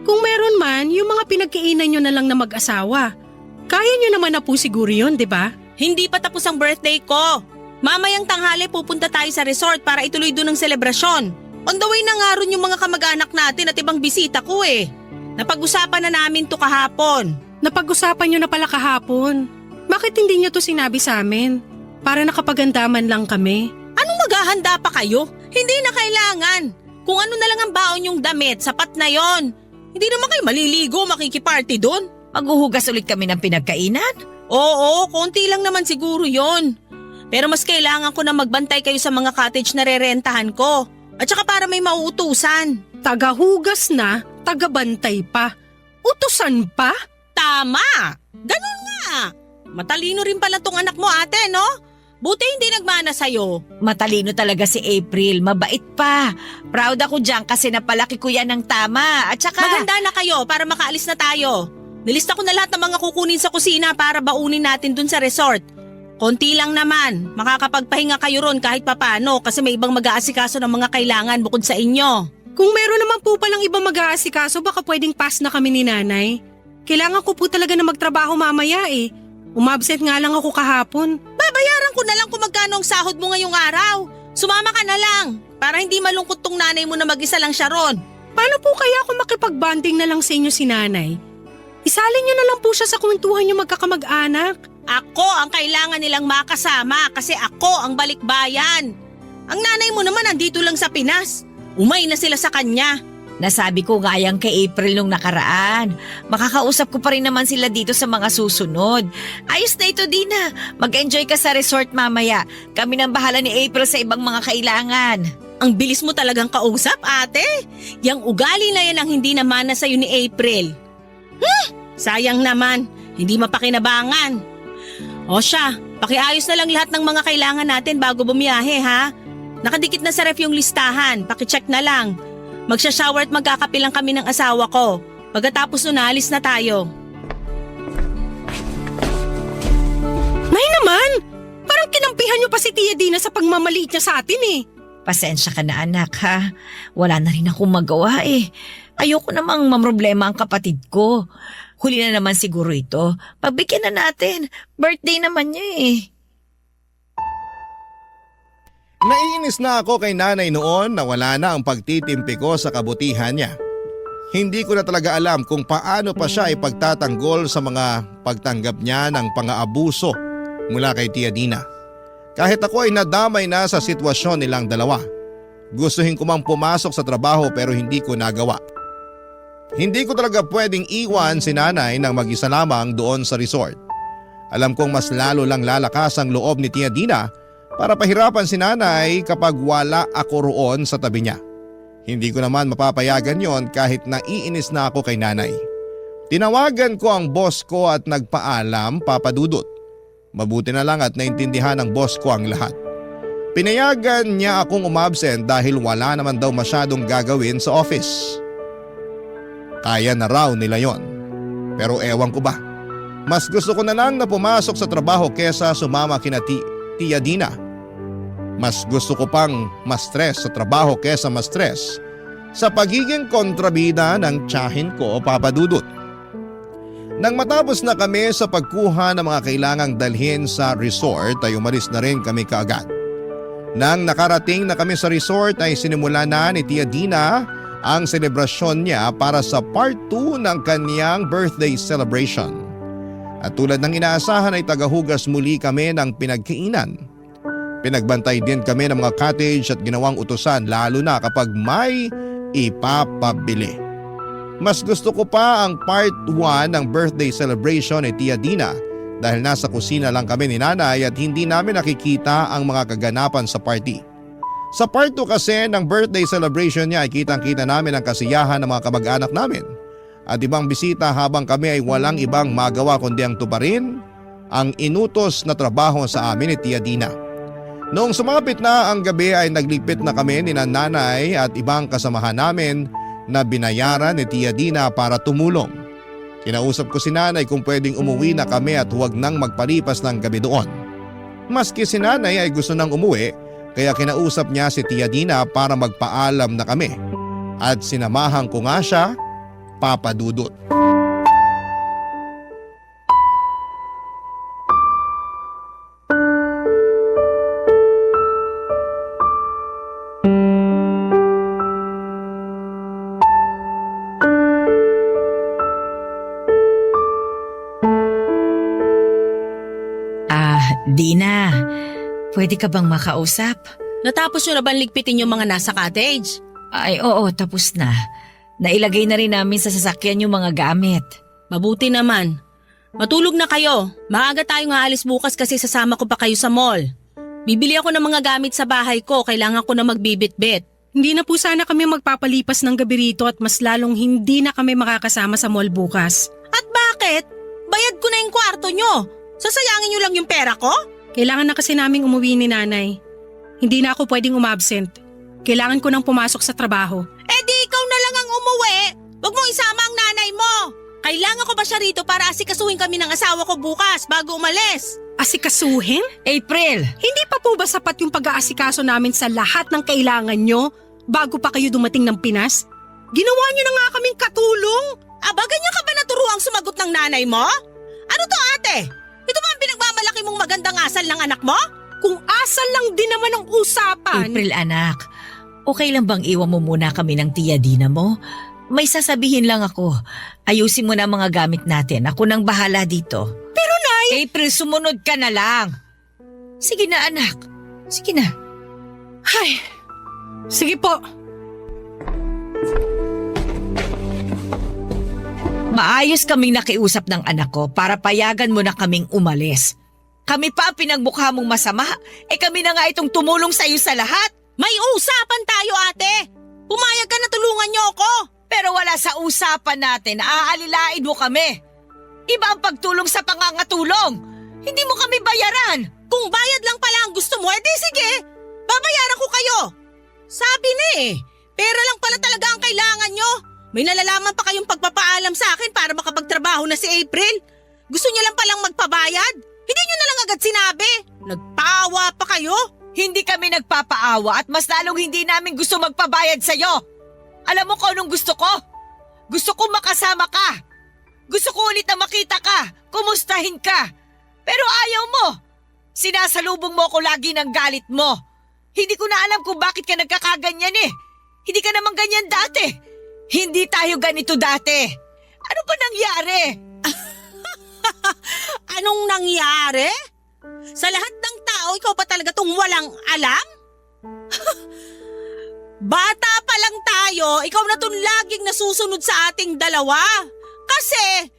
Kung meron man, yung mga pinagkainan nyo na lang na mag-asawa. Kaya nyo naman na po siguro yun, di ba? Hindi pa tapos ang birthday ko. Mamayang tanghali pupunta tayo sa resort para ituloy doon ang selebrasyon. On the way na nga ron yung mga kamag-anak natin at ibang bisita ko eh. Napag-usapan na namin to kahapon. Napag-usapan nyo na pala kahapon. Bakit hindi nyo to sinabi sa amin? Para nakapagandaman lang kami. Anong maghahanda pa kayo? Hindi na kailangan. Kung ano na lang ang baon yung damit, sapat na yon. Hindi naman kayo maliligo, makikiparty doon. Maghuhugas ulit kami ng pinagkainan? Oo, konti lang naman siguro yon. Pero mas kailangan ko na magbantay kayo sa mga cottage na rerentahan ko. At saka para may mauutusan. Tagahugas na, tagabantay pa. Utusan pa? Tama! Ganun nga! Matalino rin pala tong anak mo ate, no? Buti hindi nagmana sa'yo. Matalino talaga si April, mabait pa. Proud ako dyan kasi napalaki ko yan ng tama. At saka… Maganda na kayo para makaalis na tayo. Nilista ko na lahat ng mga kukunin sa kusina para baunin natin dun sa resort. Konti lang naman, makakapagpahinga kayo ron kahit papano kasi may ibang mag-aasikaso ng mga kailangan bukod sa inyo. Kung meron naman po palang ibang mag-aasikaso, baka pwedeng pass na kami ni Nanay. Kailangan ko po talaga na magtrabaho mamaya eh. Umabsent nga lang ako kahapon. Babayaran ko na lang kung magkano ang sahod mo ngayong araw. Sumama ka na lang para hindi malungkot tong nanay mo na mag-isa lang siya ron. Paano po kaya ako makipag-bonding na lang sa inyo si Nanay? Isalin niyo na lang po siya sa kwentuhan niyo magkakamag-anak. Ako ang kailangan nilang makasama kasi ako ang balikbayan. Ang nanay mo naman andito lang sa Pinas. Umay na sila sa kanya. Nasabi ko nga yan kay April nung nakaraan. Makakausap ko pa rin naman sila dito sa mga susunod. Ayos na ito, Dina. Mag-enjoy ka sa resort mamaya. Kami nang bahala ni April sa ibang mga kailangan. Ang bilis mo talagang kausap, ate. Yang ugali na yan ang hindi naman na sa'yo ni April. Sayang naman, hindi mapakinabangan. O siya, pakiayos na lang lahat ng mga kailangan natin bago bumiyahe ha. Nakadikit na sa ref yung listahan, pakicheck na lang. Magsha-shower at magkakape lang kami ng asawa ko. Pagkatapos nun, alis na tayo. Nay naman! Parang kinampihan niyo pa si Tia Dina sa pagmamaliit niya sa atin eh. Pasensya ka na anak ha. Wala na rin akong magawa eh. Ayoko namang mamroblema ang kapatid ko. Huli na naman siguro ito. Pagbigyan na natin. Birthday naman niya eh. Naiinis na ako kay Nanay noon na wala na ang pagtitimpi ko sa kabutihan niya. Hindi ko na talaga alam kung paano pa siya ipagtatanggol sa mga pagtanggap niya ng pang-aabuso mula kay Tia Dina. Kahit ako ay nadamay na sa sitwasyon nilang dalawa. Gustuhin ko mang pumasok sa trabaho pero hindi ko nagawa. Hindi ko talaga pwedeng iwan si Nanay nang mag-isa lamang doon sa resort. Alam kong mas lalo lang lalakas ang loob ni Tia Dina para pahirapan si nanay kapag wala ako roon sa tabi niya. Hindi ko naman mapapayagan yon kahit naiinis na ako kay nanay. Tinawagan ko ang boss ko at nagpaalam, Papa Dudut. Mabuti na lang at naintindihan ng boss ko ang lahat. Pinayagan niya akong umabsent dahil wala naman daw masyadong gagawin sa office. Kaya na raw nila yon. Pero ewan ko ba, mas gusto ko na lang na pumasok sa trabaho kesa sumama kina Tia Dina. Mas gusto ko pang ma-stress sa trabaho kesa ma-stress sa pagiging kontrabida ng tiyahin ko, Papa Dudut. Nang matapos na kami sa pagkuha ng mga kailangang dalhin sa resort ay umalis na rin kami kaagad. Nang nakarating na kami sa resort ay sinimula na ni Tia Dina ang selebrasyon niya para sa part 2 ng kanyang birthday celebration. At tulad ng inaasahan ay tagahugas muli kami ng pinagkainan. Pinagbantay din kami ng mga cottage at ginawang utusan lalo na kapag may ipapabili. Mas gusto ko pa ang part 1 ng birthday celebration ni Tia Dina dahil nasa kusina lang kami ni nanay at hindi namin nakikita ang mga kaganapan sa party. Sa part 2 kasi ng birthday celebration niya ay kitang-kita namin ang kasiyahan ng mga kamag-anak namin at ibang bisita habang kami ay walang ibang magawa kundi ang tuparin ang inutos na trabaho sa amin ni Tia Dina. Noong sumapit na ang gabi ay nagligpit na kami ni nanay at ibang kasamahan namin na binayaran ni Tia Dina para tumulong. Kinausap ko si nanay kung pwedeng umuwi na kami at huwag nang magpalipas ng gabi doon. Maski si nanay ay gusto nang umuwi kaya kinausap niya si Tia Dina para magpaalam na kami. At sinamahan ko nga siya, Papa Dudut. Dina, pwede ka bang makausap? Natapos nyo na bang ligpitin yung mga nasa cottage? Ay, oo, tapos na. Nailagay na rin namin sa sasakyan yung mga gamit. Mabuti naman. Matulog na kayo. Maaga tayong aalis bukas kasi sasama ko pa kayo sa mall. Bibili ako ng mga gamit sa bahay ko. Kailangan ko na magbibit-bit. Hindi na po sana kami magpapalipas ng gabi rito at mas lalong hindi na kami makakasama sa mall bukas. At bakit? Bayad ko na yung kwarto nyo. Sasayangin nyo lang yung pera ko? Kailangan na kasi naming umuwi ni nanay. Hindi na ako pwedeng umabsent. Kailangan ko nang pumasok sa trabaho. Eh di ikaw na lang ang umuwi. Huwag mong isama ang nanay mo. Kailangan ko ba siya rito para asikasuhin kami ng asawa ko bukas bago umalis? Asikasuhin? April! Hindi pa po ba sapat yung pag-aasikaso namin sa lahat ng kailangan nyo bago pa kayo dumating ng Pinas? Ginawa nyo na nga kaming katulong. Aba, ganyan ka ba naturuang sumagot ng nanay mo? Ano to ate? Ito ba ang pinagmamalaki mong magandang asal ng anak mo? Kung asal lang din naman ang usapan. April anak, okay lang bang iwan mo muna kami ng Tia Dina mo? May sasabihin lang ako. Ayusin mo na mga gamit natin. Ako nang bahala dito. Pero Nay… April, sumunod ka na lang. Sige na anak. Sige na. Ay, sige po. Maayos kaming nakiusap ng anak ko para payagan mo na kaming umalis. Kami pa ang pinagmukha mong masama. Kami na nga itong tumulong sa iyo sa lahat. May usapan tayo ate. Pumayag ka na tulungan niyo ako. Pero wala sa usapan natin, aalilain mo kami. Iba ang pagtulong sa pangangatulong. Hindi mo kami bayaran. Kung bayad lang pala ang gusto mo, edi sige. Babayaran ko kayo. Sabi na pera lang pala talaga ang kailangan nyo. May nalalaman pa kayong pagpapaalam sa akin para makapagtrabaho na si April. Gusto niya lang palang magpabayad. Hindi niyo na lang agad sinabi. Nagpaawa pa kayo. Hindi kami nagpapaawa at mas lalong hindi namin gusto magpabayad sa'yo. Alam mo kung anong gusto ko? Gusto ko makasama ka. Gusto ko ulit na makita ka. Kumustahin ka. Pero ayaw mo. Sinasalubong mo ako lagi ng galit mo. Hindi ko na alam kung bakit ka nagkakaganyan Hindi ka naman ganyan dati. Hindi tayo ganito dati. Ano ba nangyari? Anong nangyari? Sa lahat ng tao, ikaw pa talaga tong walang alam? Bata pa lang tayo, ikaw na tong laging nasusunod sa ating dalawa. Kasi,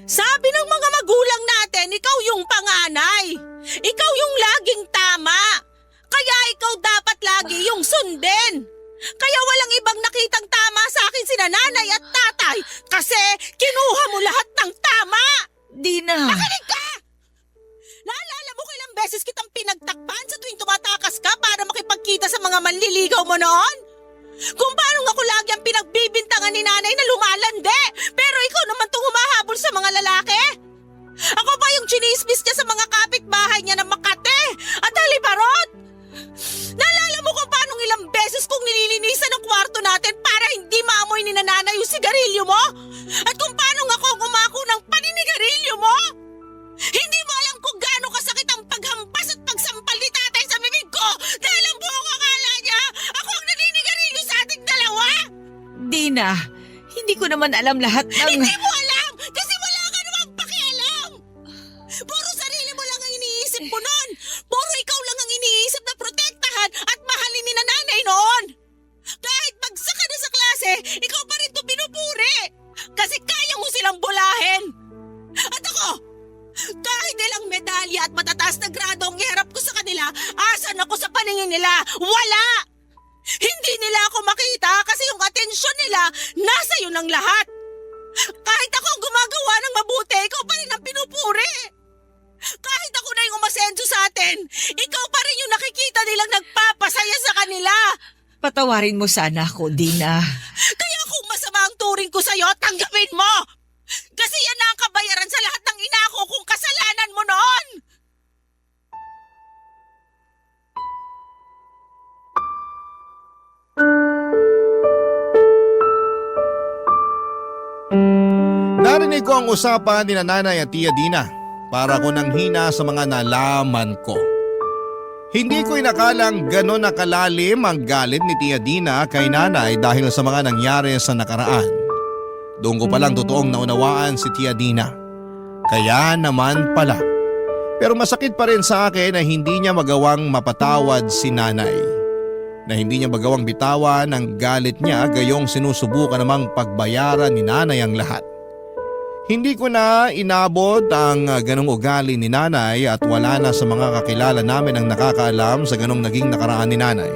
sabi ng mga magulang natin, ikaw yung panganay. Ikaw yung laging tama. Kaya ikaw dapat lagi yung sundin. Kaya walang ibang nakitang tama sa akin sina nanay at tatay kasi kinuha mo lahat ng tama. Dina. Nakinig ka! Naalala mo kailang beses kitang pinagtakpan sa tuwing tumatakas ka para makipagkita sa mga manliligaw mo noon? Kung paano ako lagi ang pinagbibintangan ni nanay na lumalande, pero ikaw naman tong humahabol sa mga lalaki? Ako pa yung chinismis niya sa mga kapitbahay niya na Makate at Halibarot? Naalala mo kung paano ilang beses kong nililinisan ang kwarto natin para hindi maamoy ni nanay yung sigarilyo mo? At kung paano ako umako ng paninigarilyo mo? Hindi mo alam kung gaano kasakit ang paghampas at pagsampal ni tatay sa bibig ko dahil ang buong akala niya ako ang naninigarilyo sa ating dalawa? Dina, hindi ko naman alam lahat ng... Hindi mo alam kasi wala ka namang pakialam! Puro sarili mo lang ang iniisip mo noon! Puro ikaw lang ang iniisip na protektahan at mahalin ni nanay noon! Kahit bagsak ka na sa klase, ikaw pa rin ito pinupuri! Kasi kaya mo silang bulahin! At ako, kahit ilang medalya at matataas na grado ang iharap ko sa kanila, asan ako sa paningin nila? Wala! Hindi nila ako makita kasi yung atensyon nila nasa iyo ng lahat. Kahit ako ang gumagawa ng mabuti, ikaw pa rin ang pinupuri. Kahit ako na yung umasenso sa atin, ikaw pa rin yung nakikita nilang nagpapasaya sa kanila. Patawarin mo sana ako, Dina. Kaya kung masama ang turing ko sa'yo, tanggapin mo! Kasi yan na ang kabayaran sa lahat ng inako kung kasalanan mo noon! Narinig ko ang usapan ni nanay at Tia Dina para ko nang hina sa mga nalaman ko. Hindi ko inakalang ganon nakalalim ang galit ni Tia Dina kay nanay dahil sa mga nangyari sa nakaraan. Doon ko palang totoong naunawaan si Tia Dina. Kaya naman pala. Pero masakit pa rin sa akin na hindi niya magawang mapatawad si nanay. Na hindi niya magawang bitawan ang galit niya gayong sinusubukan namang pagbayaran ni nanay ang lahat. Hindi ko na inabot ang ganong ugali ni nanay at wala na sa mga kakilala namin ang nakakaalam sa ganong naging nakaraan ni nanay.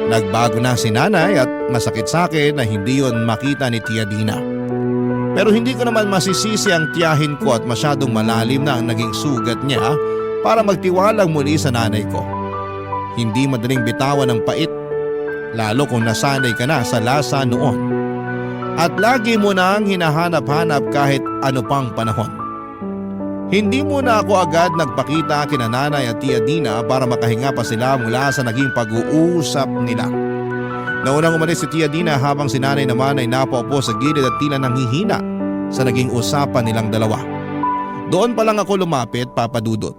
Nagbago na si nanay at masakit sa akin na hindi yon makita ni Tia Dina. Pero hindi ko naman masisisi ang tiyahin ko at masyadong malalim na ang naging sugat niya para magtiwalang muli sa nanay ko. Hindi madaling bitawan ng pait, lalo kung nasanay ka na sa lasa noon. At lagi mo nang hinahanap-hanap kahit ano pang panahon. Hindi muna ako agad nagpakita kina nanay at Tia Dina para makahinga pa sila mula sa naging pag-uusap nila. Naunang umalis si Tia Dina habang si nanay naman ay napaupo sa gilid at tila nanghihina sa naging usapan nilang dalawa. Doon pa lang ako lumapit, Papa Dudut.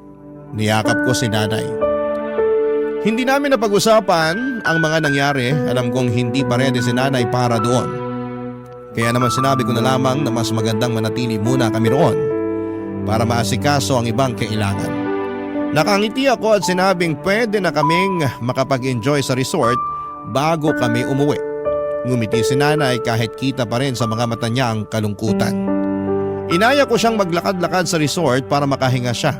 Niyakap ko si nanay. Hindi namin napag-usapan ang mga nangyari, alam kong hindi pa ready si nanay para doon. Kaya naman sinabi ko na lamang na mas magandang manatili muna kami roon para maasikaso ang ibang kailangan. Nakangiti ako at sinabing pwede na kaming makapag-enjoy sa resort bago kami umuwi. Ngumiti si nanay kahit kita pa rin sa mga mata niya ang kalungkutan. Inaya ko siyang maglakad-lakad sa resort para makahinga siya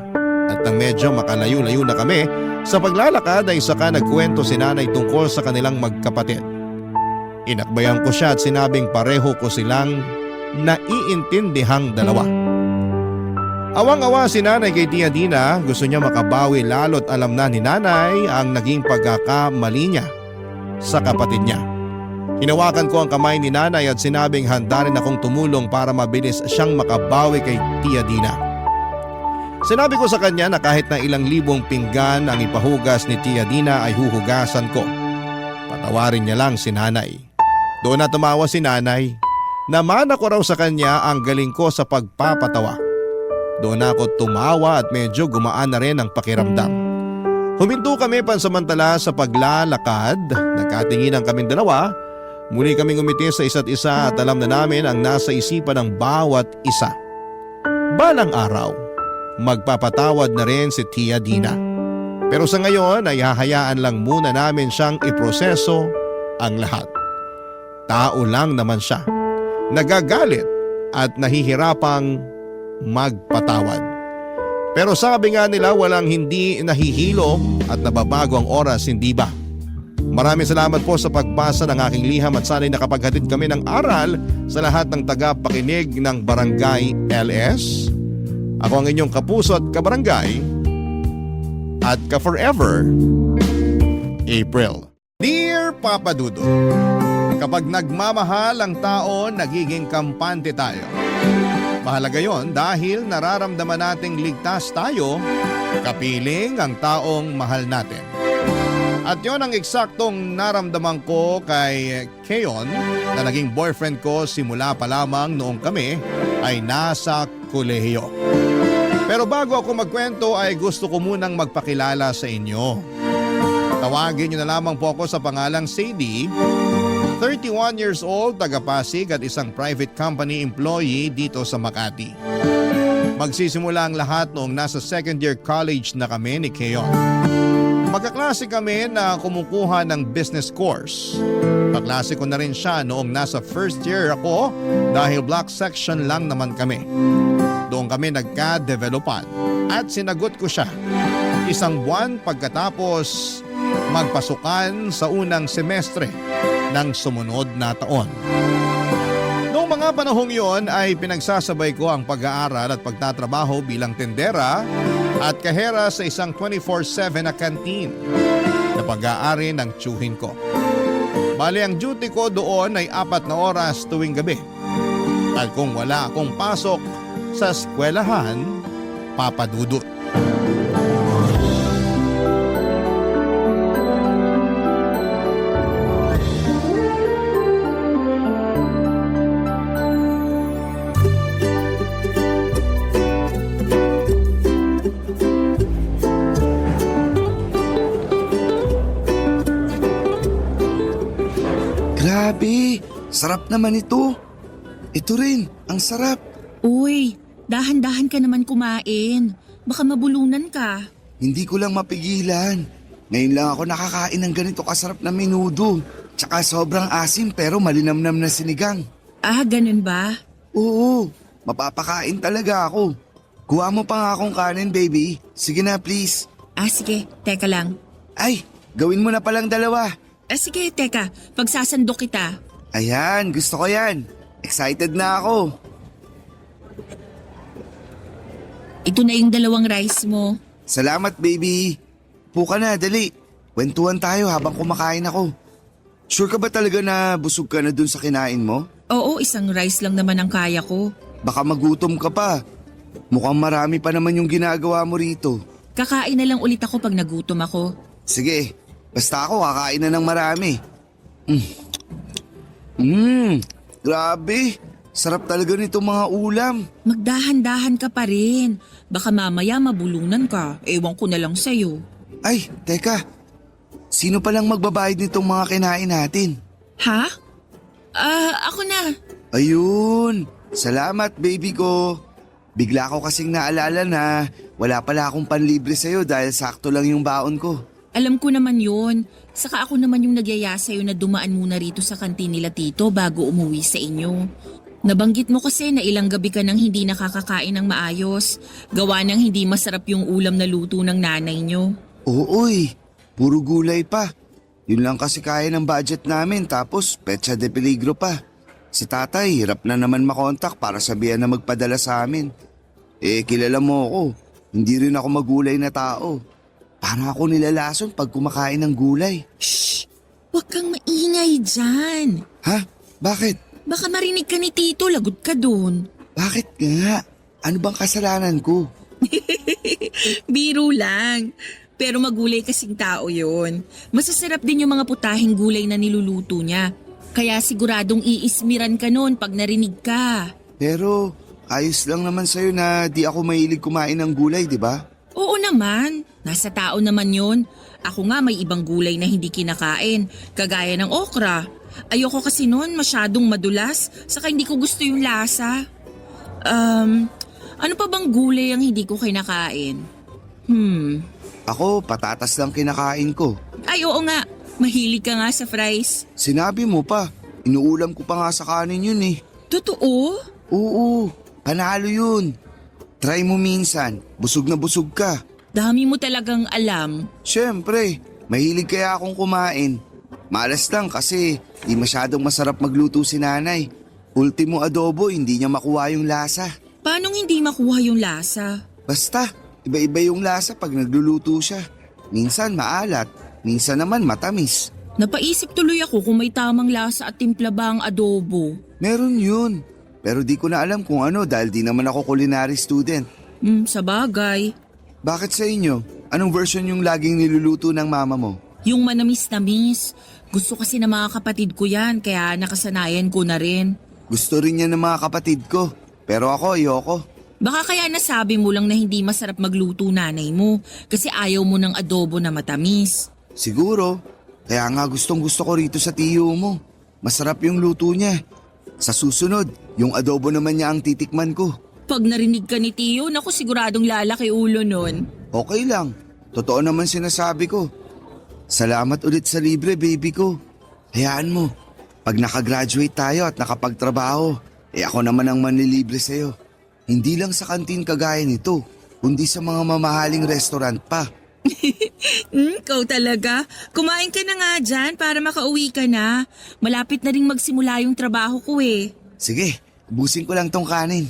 at nang medyo makalayo-layo na kami sa paglalakad ay saka nagkwento si nanay tungkol sa kanilang magkapatid. Inakbayan ko siya at sinabing pareho ko silang naiintindihang dalawa. Awang-awa si nanay kay Tia Dina, gusto niya makabawi lalo't alam na ni nanay ang naging pagkakamali niya sa kapatid niya. Hinawakan ko ang kamay ni nanay at sinabing handa rin akong tumulong para mabilis siyang makabawi kay Tia Dina. Sinabi ko sa kanya na kahit na ilang libong pinggan ang ipahugas ni Tia Dina ay huhugasan ko. Patawarin niya lang si nanay. Doon na tumawa si nanay. Namana ko raw sa kanya ang galing ko sa pagpapatawa. Doon ako tumawa at medyo gumaan na rin ang pakiramdam. Huminto kami pansamantala sa paglalakad. Nagkatinginan kaming dalawa. Muli kaming umiti sa isa't isa at alam na namin ang nasa isipan ng bawat isa. Balang araw, magpapatawad na rin si Tia Dina. Pero sa ngayon ay hahayaan lang muna namin siyang iproseso ang lahat. Tao lang naman siya, nagagalit at nahihirapang magpatawad. Pero sabi nga nila walang hindi nahihilo at nababago ang oras, hindi ba? Maraming salamat po sa pagbasa ng aking liham at sana'y nakapaghatid kami ng aral sa lahat ng tagapakinig ng Barangay LS. Ako ang inyong kapuso at kabarangay at ka-forever, April. Dear Papa Dudo, kapag nagmamahal ang tao, nagiging kampante tayo. Mahalaga yon dahil nararamdaman nating ligtas tayo, kapiling ang taong mahal natin. At yon ang eksaktong naramdaman ko kay Keon na naging boyfriend ko simula pa lamang noong kami ay nasa kolehiyo. Pero bago ako magkwento ay gusto ko munang magpakilala sa inyo. Tawagin niyo na lamang po ako sa pangalang Sadie, 31 years old, taga-Pasig at isang private company employee dito sa Makati. Magsisimula ang lahat noong nasa second year college na kami ni Keon. Magkaklase kami na kumukuha ng business course. Kaklase ko na rin siya noong nasa first year ako dahil block section lang naman kami. Doon kami nagka-developan at sinagot ko siya. Isang buwan pagkatapos magpasukan sa unang semestre ng sumunod na taon. Noong mga panahong yon ay pinagsasabay ko ang pag-aaral at pagtatrabaho bilang tendera at kahera sa isang 24/7 na canteen na pag-aari ng tiyuhin ko. Bali ang duty ko doon ay 4 na oras tuwing gabi. At kung wala akong pasok sa eskwelahan, papadudot. Grabe, sarap naman ito. Ito rin, ang sarap. Uy, dahan-dahan ka naman kumain. Baka mabulunan ka. Hindi ko lang mapigilan. Ngayon lang ako nakakain ng ganito kasarap na menudo. Tsaka sobrang asim pero malinamnam na sinigang. Ah, ganun ba? Oo, mapapakain talaga ako. Kuha mo pa nga akong kanin, baby. Sige na, please. Ah, sige. Teka lang. Ay, gawin mo na palang 2. Ah, sige, teka. Pagsasandok kita. Ayan, gusto ko yan. Excited na ako. Ito na yung 2 rice mo. Salamat, baby. Puka na, dali. Kwentuhan tayo habang kumakain ako. Sure ka ba talaga na busog ka na dun sa kinain mo? Oo, isang rice lang naman ang kaya ko. Baka magutom ka pa. Mukhang marami pa naman yung ginagawa mo rito. Kakain na lang ulit ako pag nagutom ako. Sige, basta ako kakain na ng marami. Grabe. Sarap talaga nito mga ulam. Magdahan-dahan ka pa rin. Baka mamaya mabulunan ka. Ewan ko na lang sa'yo. Ay, teka. Sino palang magbabayad nitong mga kinain natin? Ha? Ako na. Ayun. Salamat, baby ko. Bigla ko kasing naalala na wala pala akong panlibre sa'yo dahil sakto lang yung baon ko. Alam ko naman yun. Saka ako naman yung nagyaya sa'yo na dumaan muna rito sa kantin nila tito bago umuwi sa inyo. Nabanggit mo kasi na ilang gabi ka nang hindi nakakakain ng maayos. Gawa ng hindi masarap yung ulam na luto ng nanay nyo. Ooy, puro gulay pa. Yun lang kasi kaya ng budget namin tapos petsa de peligro pa. Si tatay hirap na naman makontak para sabihan na magpadala sa amin. Kilala mo ako. Hindi rin ako magulay na tao. Paano ako nilalason pag kumakain ng gulay? Shh! Huwag kang maingay dyan. Ha? Bakit? Baka marinig ka ni tito, lagot ka dun. Bakit nga? Ano bang kasalanan ko? Biro lang. Pero magulay kasing tao yon. Masasarap din yung mga putahing gulay na niluluto niya. Kaya siguradong iismiran ka nun pag narinig ka. Pero ayos lang naman sa'yo na di ako mahilig kumain ng gulay, di ba? Oo naman. Nasa tao naman yon. Ako nga may ibang gulay na hindi kinakain. Kagaya ng okra. Ayoko kasi nun masyadong madulas. Saka hindi ko gusto yung lasa. Ano pa bang gulay ang hindi ko kinakain? Ako, patatas lang kinakain ko. Ay oo nga. Mahilig ka nga sa fries. Sinabi mo pa, inuulam ko pa nga sa kanin yun eh. Totoo? Oo, panalo yun. Try mo minsan, busog na busog ka. Dami mo talagang alam. Siyempre, mahilig kaya akong kumain. Malas lang kasi di masyadong masarap magluto si nanay. Ultimo adobo, hindi niya makuha yung lasa. Paano hindi makuha yung lasa? Basta, iba-iba yung lasa pag nagluluto siya. Minsan maalat, minsan naman matamis. Napaisip tuloy ako kung may tamang lasa at timpla ba ang adobo. Meron yun. Pero di ko na alam kung ano dahil di naman ako culinary student. Sa bagay. Bakit sa inyo? Anong version yung laging niluluto ng mama mo? Yung manamis-namis. Gusto kasi ng mga kapatid ko yan, kaya nakasanayan ko na rin. Gusto rin yan ng mga kapatid ko. Pero ako, ayoko. Baka kaya nasabi mo lang na hindi masarap magluto nanay mo kasi ayaw mo ng adobo na matamis. Siguro. Kaya nga gustong gusto ko rito sa tiyo mo. Masarap yung luto niya. Sa susunod, yung adobo naman niya ang titikman ko. Pag narinig ka ni Tiyo, naku siguradong lalaki ulo nun. Okay lang. Totoo naman sinasabi ko. Salamat ulit sa libre, baby ko. Hayaan mo. Pag nakagraduate tayo at nakapagtrabaho, ako naman ang manlilibre sa'yo. Hindi lang sa kantin kagaya nito, kundi sa mga mamahaling restaurant pa. Ikaw talaga. Kumain ka na nga dyan para makauwi ka na. Malapit na rin magsimula yung trabaho ko eh. Sige, ubusin ko lang tong kanin.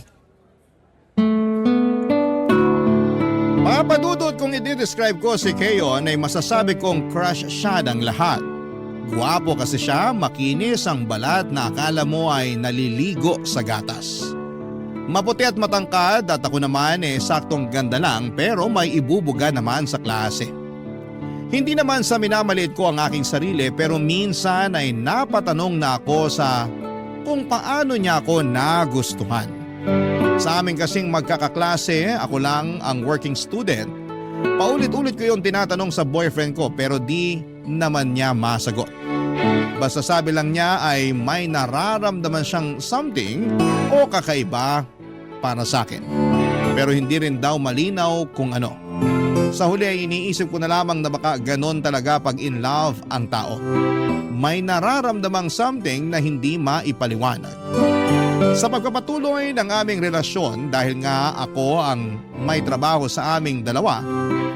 Mga padudod, kung i-describe ko si Keyon ay masasabi kong crush siya ng lahat. Guwapo kasi siya, makinis ang balat na akala mo ay naliligo sa gatas. Maputi at matangkad at ako naman saktong ganda lang pero may ibubuga naman sa klase. Hindi naman sa minamaliit ko ang aking sarili pero minsan ay napatanong na ako sa kung paano niya ako nagustuhan. Sa amin kasing magkakaklase, ako lang ang working student. Paulit-ulit ko yung tinatanong sa boyfriend ko pero di naman niya masagot. Basta sabi lang niya ay may nararamdaman siyang something o kakaiba para sa akin. Pero hindi rin daw malinaw kung ano. Sa huli ay iniisip ko na lamang na baka ganon talaga pag in love ang tao. May nararamdamang something na hindi maipaliwanag. Sa pagpapatuloy ng aming relasyon dahil nga ako ang may trabaho sa aming dalawa,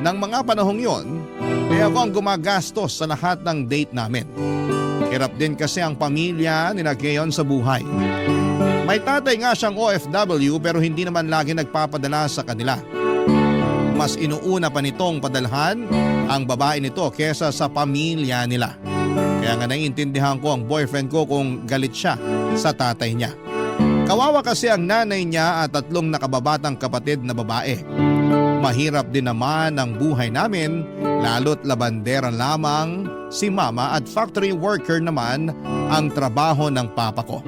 ng mga panahong yon, ako ang gumagastos sa lahat ng date namin. Hirap din kasi ang pamilya ni Keyon sa buhay. May tatay nga siyang OFW pero hindi naman lagi nagpapadala sa kanila. Mas inuuna pa nitong padalhan ang babae nito kesa sa pamilya nila. Kaya nga naiintindihan ko ang boyfriend ko kung galit siya sa tatay niya. Kawawa kasi ang nanay niya at 3 nakababatang kapatid na babae. Mahirap din naman ang buhay namin lalo't labandera lamang si mama at factory worker naman ang trabaho ng papa ko.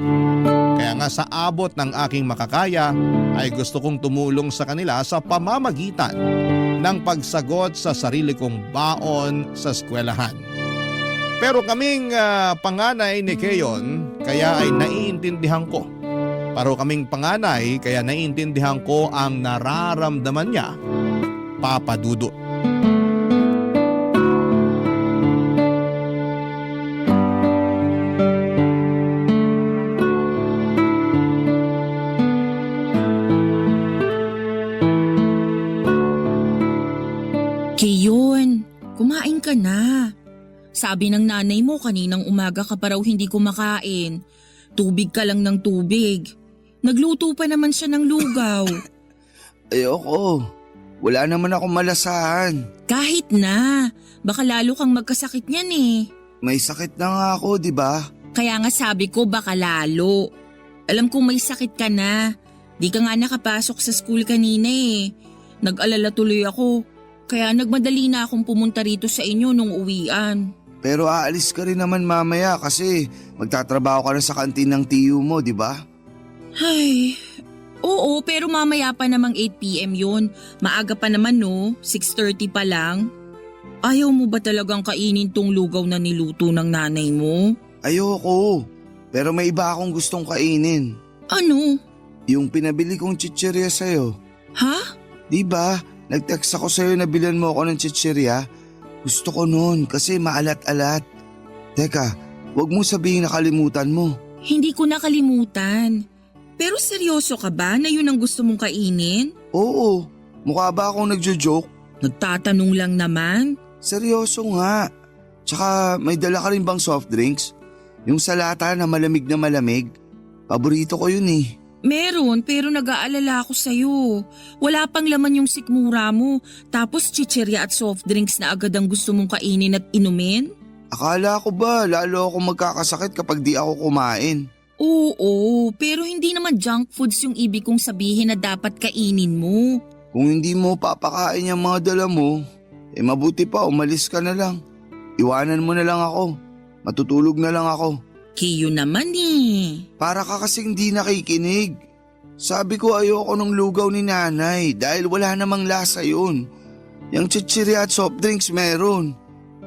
Kaya nga sa abot ng aking makakaya ay gusto kong tumulong sa kanila sa pamamagitan ng pagsagot sa sarili kong baon sa eskwelahan. Pero kaming panganay ni Keyon kaya ay naiintindihan ko. Paro kaming panganay kaya naiintindihan ko ang nararamdaman niya, Papa Dudut. Keyon, kumain ka na. Sabi ng nanay mo kaninang umaga ka pa raw hindi kumakain. Tubig ka lang ng tubig. Nagluto pa naman siya ng lugaw. Ayoko. Wala naman ako malasahan. Kahit na. Baka lalo kang magkasakit niyan eh. May sakit na nga ako, di ba? Kaya nga sabi ko baka lalo. Alam kong may sakit ka na. Di ka nga nakapasok sa school kanina eh. Nag-alala tuloy ako. Kaya nagmadali na akong pumunta rito sa inyo nung uwian. Pero aalis ka rin naman mamaya kasi magtatrabaho ka na sa kantin ng tiyo mo, di ba? Ay, oo pero mamaya pa namang 8 PM yun. Maaga pa naman no, 6:30 pa lang. Ayaw mo ba talagang kainin tong lugaw na niluto ng nanay mo? Ayoko. Pero may iba akong gustong kainin. Ano? Yung pinabili kong chichirya sa'yo. Ha? Di ba? Nag-text ako sa'yo na bilan mo ako ng chichirya. Gusto ko nun kasi maalat-alat. Teka, wag mo sabihin nakalimutan mo. Hindi ko nakalimutan. Pero seryoso ka ba na yun ang gusto mong kainin? Oo, mukha ba akong nagjo-joke? Nagtatanong lang naman. Seryoso nga. Tsaka may dala ka rin bang soft drinks? Yung sa lata na malamig na malamig. Paborito ko yun eh. Meron pero nag-aalala ako sa'yo. Wala pang laman yung sikmura mo. Tapos chichirya at soft drinks na agad ang gusto mong kainin at inumin? Akala ko ba lalo ako magkakasakit kapag di ako kumain? Oo, pero hindi naman junk foods yung ibig kong sabihin na dapat kainin mo. Kung hindi mo papakain yung mga dala mo, mabuti pa umalis ka na lang. Iwanan mo na lang ako. Matutulog na lang ako. Kiyo naman eh. Para ka kasing di nakikinig. Sabi ko ayoko ng lugaw ni nanay dahil wala namang lasa yun. Yung chichirya at soft drinks meron.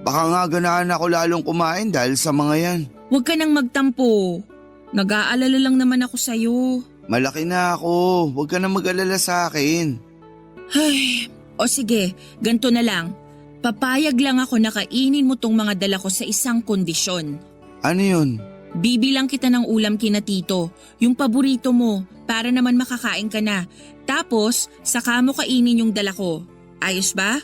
Baka nga ganahan ako lalong kumain dahil sa mga yan. Huwag ka nang magtampo. Nag-aalala lang naman ako sa'yo. Malaki na ako. Huwag ka na mag-alala sa akin. Ay, o sige, ganito na lang. Papayag lang ako na kainin mo tong mga dala ko sa isang kondisyon. Ano yun? Bibilang kita ng ulam kina tito, yung paborito mo, para naman makakain ka na. Tapos, saka mo kainin yung dala ko. Ayos ba?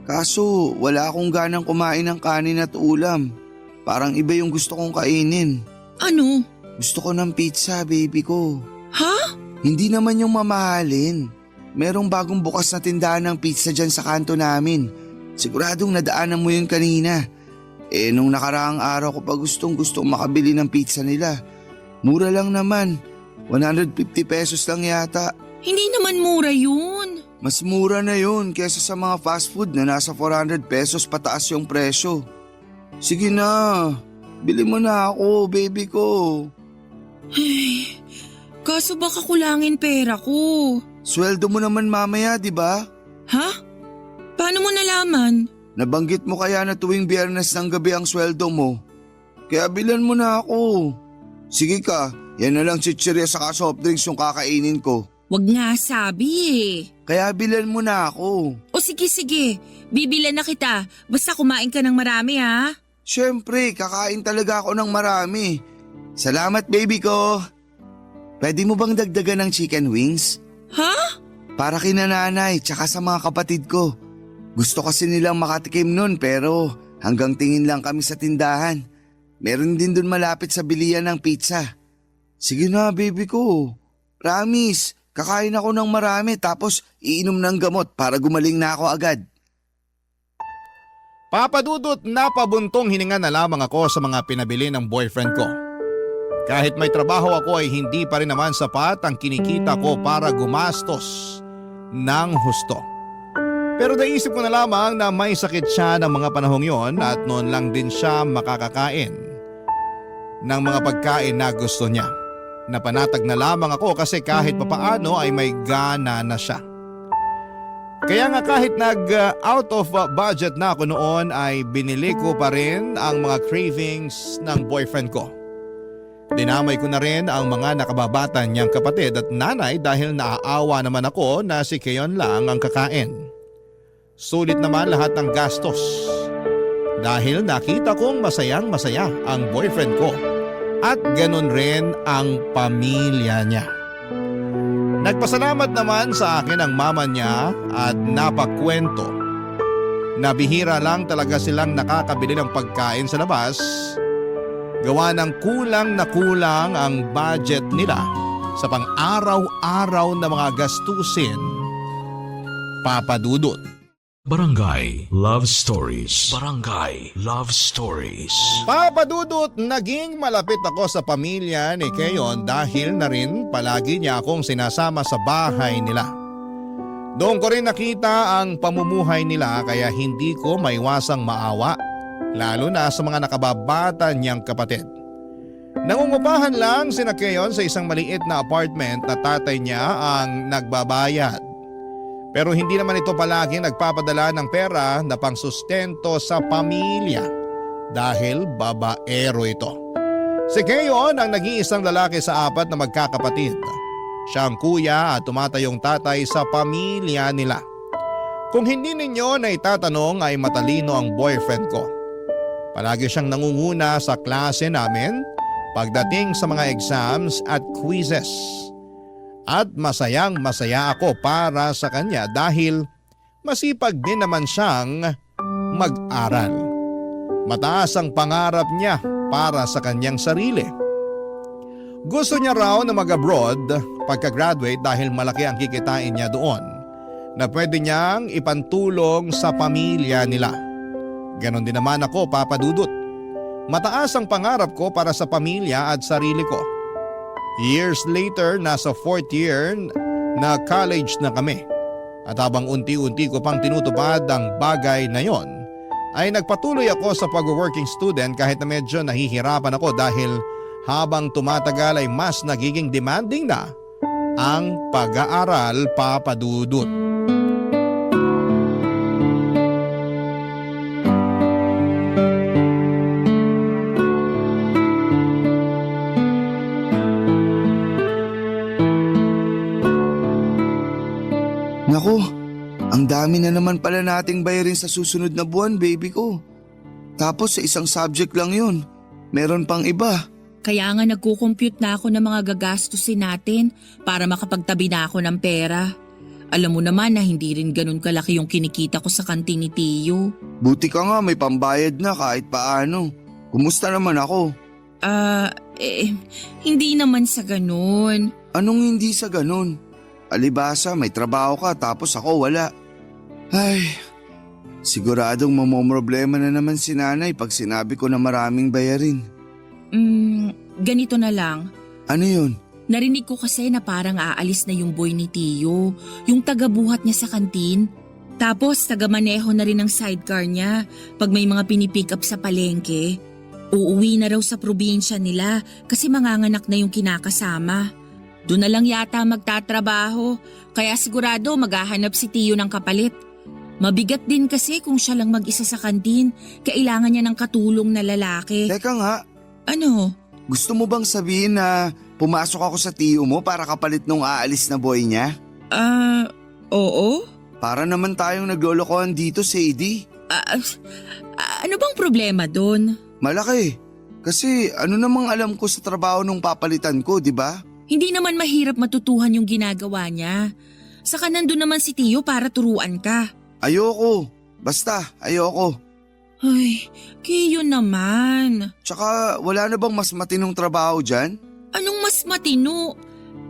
Kaso wala akong ganang kumain ng kanin at ulam. Parang iba yung gusto kong kainin. Ano? Gusto ko ng pizza, baby ko. Ha? Hindi naman yung mamahalin. Merong bagong bukas na tindahan ng pizza dyan sa kanto namin. Siguradong nadaanan mo yun kanina. Nung nakaraang araw ko pa gustong makabili ng pizza nila. Mura lang naman. 150 pesos lang yata. Hindi naman mura yun. Mas mura na yun kesa sa mga fast food na nasa 400 pesos pataas yung presyo. Sige na, bili mo na ako, baby ko. Ay, kaso baka kulangin pera ko. Sweldo mo naman mamaya, di ba? Ha? Paano mo nalaman? Nabanggit mo kaya na tuwing Biyernes ng gabi ang sweldo mo. Kaya bilan mo na ako. Sige ka, yan na lang chichirya sa soft drinks yung kakainin ko. Wag nga sabi eh. Kaya bilan mo na ako. O sige, bibilan na kita. Basta kumain ka ng marami ha. Siyempre, kakain talaga ako ng marami. Salamat baby ko. Pwede mo bang dagdagan ng chicken wings? Ha? Para kina nanay tsaka sa mga kapatid ko. Gusto kasi nilang makatikim nun pero hanggang tingin lang kami sa tindahan. Meron din dun malapit sa bilihan ng pizza. Sige na baby ko. Promise, kakain ako ng marami tapos iinom ng gamot para gumaling na ako agad. Papadudot, napabuntong hininga na lamang ako sa mga pinabili ng boyfriend ko. Kahit may trabaho ako ay hindi pa rin naman sapat ang kinikita ko para gumastos ng husto. Pero naisip ko na lamang na may sakit siya ng mga panahong yon at noon lang din siya makakakain ng mga pagkain na gusto niya. Napanatag na lamang ako kasi kahit papaano ay may gana na siya. Kaya nga kahit out of budget na ako noon ay binili ko pa rin ang mga cravings ng boyfriend ko. Dinamay ko na rin ang mga nakababatan niyang kapatid at nanay dahil naaawa naman ako na si Keyon lang ang kakain. Sulit naman lahat ng gastos dahil nakita kong masayang masaya ang boyfriend ko at ganun rin ang pamilya niya. Nagpasalamat naman sa akin ang mama niya at napakwento na bihira lang talaga silang nakakabili ng pagkain sa labas gawa ng kulang na kulang ang budget nila sa pang-araw-araw na mga gastusin. Papadudot. Barangay Love Stories. Barangay Love Stories. Papadudot, naging malapit ako sa pamilya ni Keyon dahil na rin palagi niya akong sinasama sa bahay nila. Doon ko rin nakita ang pamumuhay nila kaya hindi ko maiwasang maawa, lalo na sa mga nakababata niyang kapatid. Nangungupahan lang sina Keyon sa isang maliit na apartment na tatay niya ang nagbabayad. Pero hindi naman ito palaging nagpapadala ng pera na pangsustento sa pamilya dahil babaero ito. Si Keyon ang nag-iisang lalaki sa apat na magkakapatid. Siya ang kuya at tumatayong tatay sa pamilya nila. Kung hindi ninyo na itatanong ay matalino ang boyfriend ko. Palagi siyang nangunguna sa klase namin pagdating sa mga exams at quizzes. At masayang masaya ako para sa kanya dahil masipag din naman siyang mag-aral. Mataas ang pangarap niya para sa kanyang sarili. Gusto niya raw na mag-abroad pagka-graduate dahil malaki ang kikitain niya doon na pwede niyang ipantulong sa pamilya nila. Ganon din naman ako, Papa Dudut. Mataas ang pangarap ko para sa pamilya at sarili ko. Years later, nasa 4th year na college na kami. At habang unti-unti ko pang tinutupad ang bagay na yon, ay nagpatuloy ako sa pag-working student kahit na medyo nahihirapan ako dahil habang tumatagal ay mas nagiging demanding na ang pag-aaral, Papa Dudut. Naku, ang dami na naman pala nating bayarin sa susunod na buwan, baby ko. Tapos sa isang subject lang yun. Meron pang iba. Kaya nga nagko-compute na ako ng mga gagastusin natin para makapagtabi na ako ng pera. Alam mo naman na hindi rin ganun kalaki yung kinikita ko sa kantin ni Tiyo. Buti ka nga may pambayad na kahit paano. Kumusta naman ako? Hindi naman sa ganun. Anong hindi sa ganun? Alibasa, may trabaho ka tapos ako wala. Ay, siguradong mamomroblema na naman si nanay pag sinabi ko na maraming bayarin. Ganito na lang. Ano yun? Narinig ko kasi na parang aalis na yung boy ni Tiyo, yung tagabuhat niya sa kantin. Tapos tagamaneho na rin ang sidecar niya pag may mga pinipick up sa palengke. Uuwi na raw sa probinsya nila kasi manganganak na yung kinakasama. Doon na lang yata magtatrabaho, kaya sigurado maghahanap si Tiyo ng kapalit. Mabigat din kasi kung siya lang mag-isa sa kantin, kailangan niya ng katulong na lalaki. Teka nga, Ano? gusto mo bang sabihin na pumasok ako sa tiyo mo para kapalit nung aalis na boy niya? Oo? Para naman tayong naglolokohan dito, Sadie. Ano bang problema doon? Malaki. Kasi ano namang alam ko sa trabaho nung papalitan ko, di ba? Hindi naman mahirap matutuhan yung ginagawa niya. Saka nandun naman si Tiyo para turuan ka. Ayoko. Basta, ayoko. Ay, Kiyo naman. Tsaka wala na bang mas matinong trabaho dyan? Anong mas matino?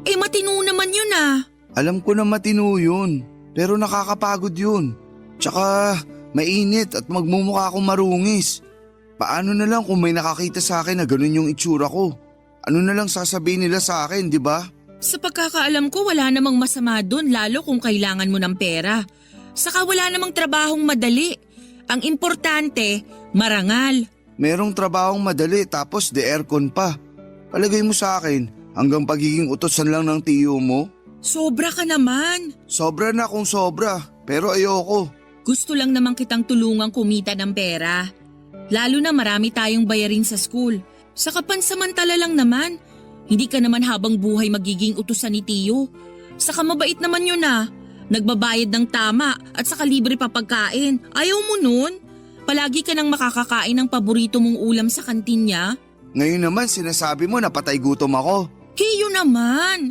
Matino naman yun ah. Alam ko na matino yun, pero nakakapagod yun. Tsaka mainit at magmumukha akong marungis. Paano na lang kung may nakakita sa akin na ganun yung itsura ko? Ano na lang sasabihin nila sa akin, di ba? Sa pagkakaalam ko wala namang masama doon lalo kung kailangan mo ng pera. Saka wala namang trabahong madali. Ang importante, marangal. Merong trabahong madali tapos de aircon pa. Palagay mo sa akin, hanggang pagiging utosan lang ng tiyo mo? Sobra ka naman. Sobra na kung sobra, pero ayoko. Gusto lang naman kitang tulungang kumita ng pera. Lalo na marami tayong bayarin sa school. Saka pansamantala lang naman. Hindi ka naman habang buhay magiging utusan ni Tiyo. Saka mabait naman yun ah. Nagbabayad ng tama at saka libre pa pagkain. Ayaw mo nun? Palagi ka nang makakakain ng paborito mong ulam sa kantin niya. Ngayon naman sinasabi mo na patay gutom ako. Kiyo naman.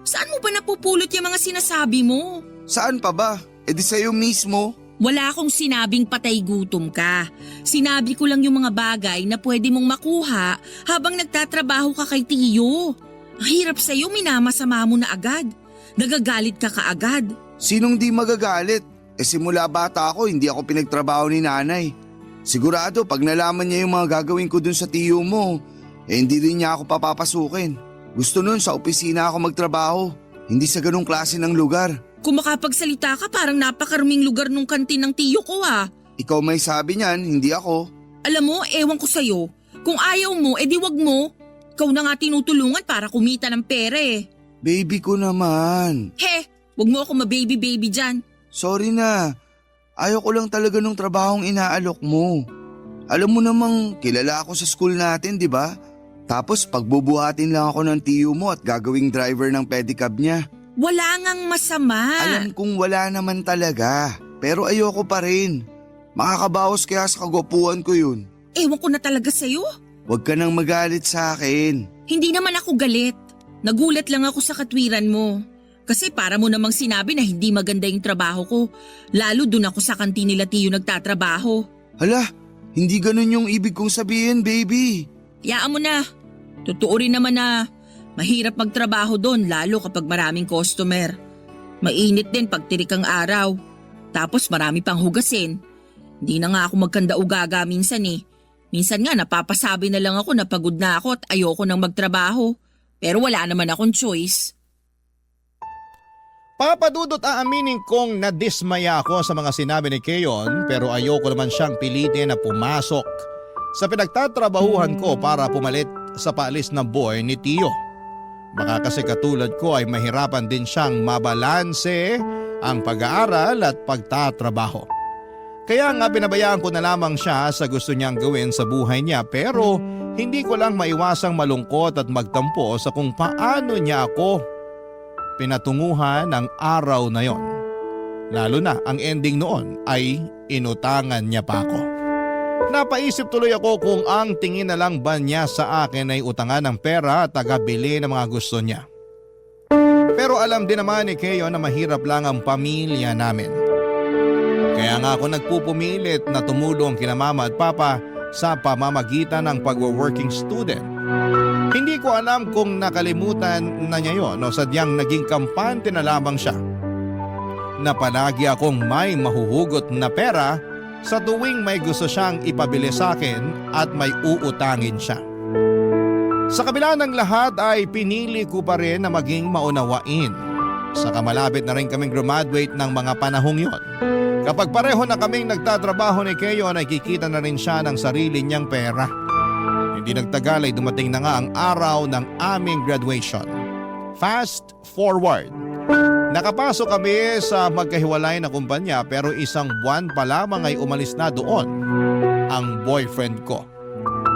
Saan mo ba napupulot yung mga sinasabi mo? Saan pa ba? E di sa'yo mismo. Wala akong sinabing patay gutom ka. Sinabi ko lang yung mga bagay na pwede mong makuha habang nagtatrabaho ka kay Tiyo. Ang hirap sa'yo, minamasama mo na agad. Nagagalit ka kaagad. Sinong di magagalit? Simula bata ako, hindi ako pinagtrabaho ni nanay. Sigurado pag nalaman niya yung mga gagawin ko dun sa tiyo mo, hindi rin niya ako papapasukin. Gusto nun sa opisina ako magtrabaho, hindi sa ganung klase ng lugar. Kung makapagsalita ka parang napakaruming lugar nung kantin ng Tiyo ko ah. Ikaw may sabi niyan, hindi ako. Alam mo, ewan ko sa'yo. Kung ayaw mo, edi wag mo. Ikaw na nga tinutulungan para kumita ng pera eh. Baby ko naman. He, wag mo ako ma-baby-baby dyan. Sorry na. Ayaw ko lang talaga nung trabahong inaalok mo. Alam mo namang kilala ako sa school natin, di ba? Tapos pagbubuhatin lang ako ng tiyo mo at gagawing driver ng pedicab niya. Wala ngang masama. Alam kong wala naman talaga, pero ayoko pa rin. Makakabawas kaya sa kagwapuan ko yun. Ewan ko na talaga sa'yo. Huwag ka nang magalit sa akin. Hindi naman ako galit. Nagulat lang ako sa katwiran mo. Kasi para mo namang sinabi na hindi maganda yung trabaho ko. Lalo dun ako sa kantin nila Tiyo nagtatrabaho. Hala, hindi ganun yung ibig kong sabihin, baby. Yaan mo na. Totoo rin naman na mahirap magtrabaho doon lalo kapag maraming customer. Mainit din pag tirik ang araw. Tapos marami pang hugasin. Hindi na nga ako magkanda-ugaga minsan eh. Minsan nga napapasabi na lang ako na pagod na ako at ayoko nang magtrabaho. Pero wala naman akong choice. Papadudot aaminin kong nadismaya ako sa mga sinabi ni Keyon pero ayoko naman siyang pilitin na pumasok sa pinagtatrabahuhan ko para pumalit sa paalis ng boy ni Tiyo. Baka kasi katulad ko ay mahirapan din siyang mabalanse ang pag-aaral at pagtatrabaho. Kaya nga pinabayaan ko na lamang siya sa gusto niyang gawin sa buhay niya pero hindi ko lang maiwasang malungkot at magtampo sa kung paano niya ako pinatunguhan ng araw na yon. Lalo na ang ending noon ay inutangan niya pa ako. Napaisip tuloy ako kung ang tingin na lang ba niya sa akin ay utangan ng pera at tagabili ng mga gusto niya. Pero alam din naman ni Keyo na mahirap lang ang pamilya namin. Kaya nga ako nagpupumilit na tumulong kina mama at papa sa pamamagitan ng pag-working student. Hindi ko alam kung nakalimutan na niya yon o sadyang naging kampante na lamang siya. Na palagi akong may mahuhugot na pera sa tuwing may gusto siyang ipabili sa akin at may uutangin siya. Sa kabila ng lahat ay pinili ko pa rin na maging maunawain. Saka malapit na rin kaming graduate ng mga panahong yon. Kapag pareho na kaming nagtatrabaho ni Keyo, nakikita na rin siya ng sarili niyang pera. Hindi nagtagal ay dumating na nga ang araw ng aming graduation. Fast forward. Nakapasok kami sa magkahiwalay na kumpanya pero isang buwan pa lamang ay umalis na doon ang boyfriend ko.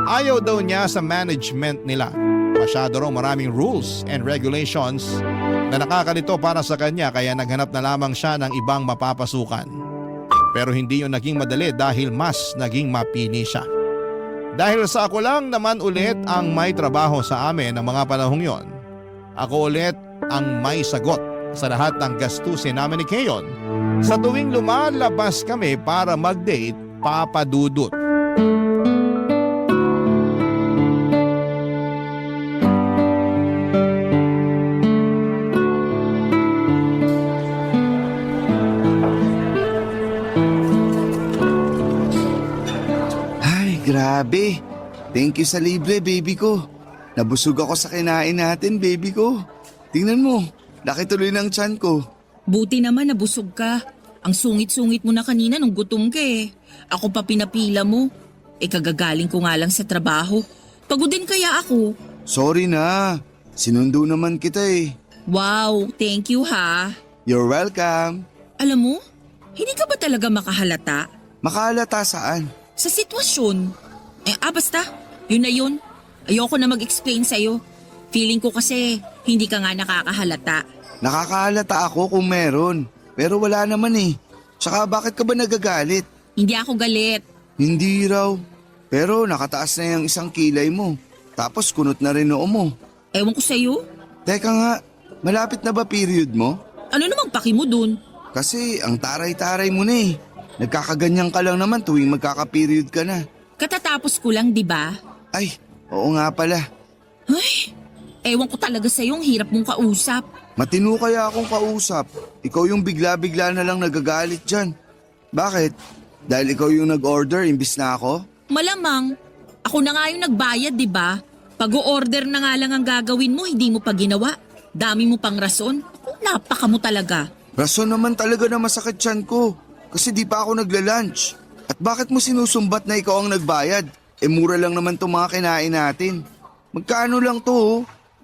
Ayaw daw niya sa management nila. Masyado raw maraming rules and regulations na nakakalito para sa kanya kaya naghanap na lamang siya ng ibang mapapasukan. Pero hindi yun naging madali dahil mas naging mapini siya. Dahil sa ako lang naman ulit ang may trabaho sa amin ng mga panahong yon. Ako ulit ang may sagot sa lahat ng gastusin namin ni Keyon sa tuwing lumalabas kami para mag-date, papadudot. Ay, grabe. Thank you sa libre, baby ko. Nabusog ako sa kinain natin, baby ko. Tingnan mo, laki tuloy ng tiyan ko. Buti naman nabusog ka. Ang sungit-sungit mo na kanina nung gutom ka eh. Ako pa pinapila mo. Kagagaling ko nga lang sa trabaho. Pagod din kaya ako. Sorry na, sinundo naman kita eh. Wow, thank you ha. You're welcome. Alam mo, hindi ka ba talaga makahalata? Makahalata saan? Sa sitwasyon. Basta, yun na yun. Ayoko na mag-explain sa'yo. Feeling ko kasi hindi ka nga nakakahalata. Nakakahalata ako kung meron. Pero wala naman eh. Tsaka bakit ka ba nagagalit? Hindi ako galit. Hindi raw. Pero nakataas na yung isang kilay mo. Tapos kunot na rin noo mo. Ewan ko sa'yo. Teka nga, malapit na ba period mo? Ano namang paki mo dun? Kasi ang taray-taray mo na eh. Nagkakaganyan ka lang naman tuwing magkaka-period ka na. Katatapos ko lang, di ba? Ay, oo nga pala. Ay, ewan ko talaga sa'yo, ang hirap mong kausap. Matino kaya akong kausap. Ikaw yung bigla-bigla na lang nagagalit dyan. Bakit? Dahil ikaw yung nag-order imbis na ako? Malamang. Ako na nga yung nagbayad, di ba? Pag-o-order na nga lang ang gagawin mo, hindi mo pa ginawa. Dami mo pang rason. Napaka mo talaga. Rason naman talaga na masakit tiyan ko. Kasi di pa ako nagla-lunch. At bakit mo sinusumbat na ikaw ang nagbayad? Mura lang naman itong mga kinain natin. Magkano lang to oh?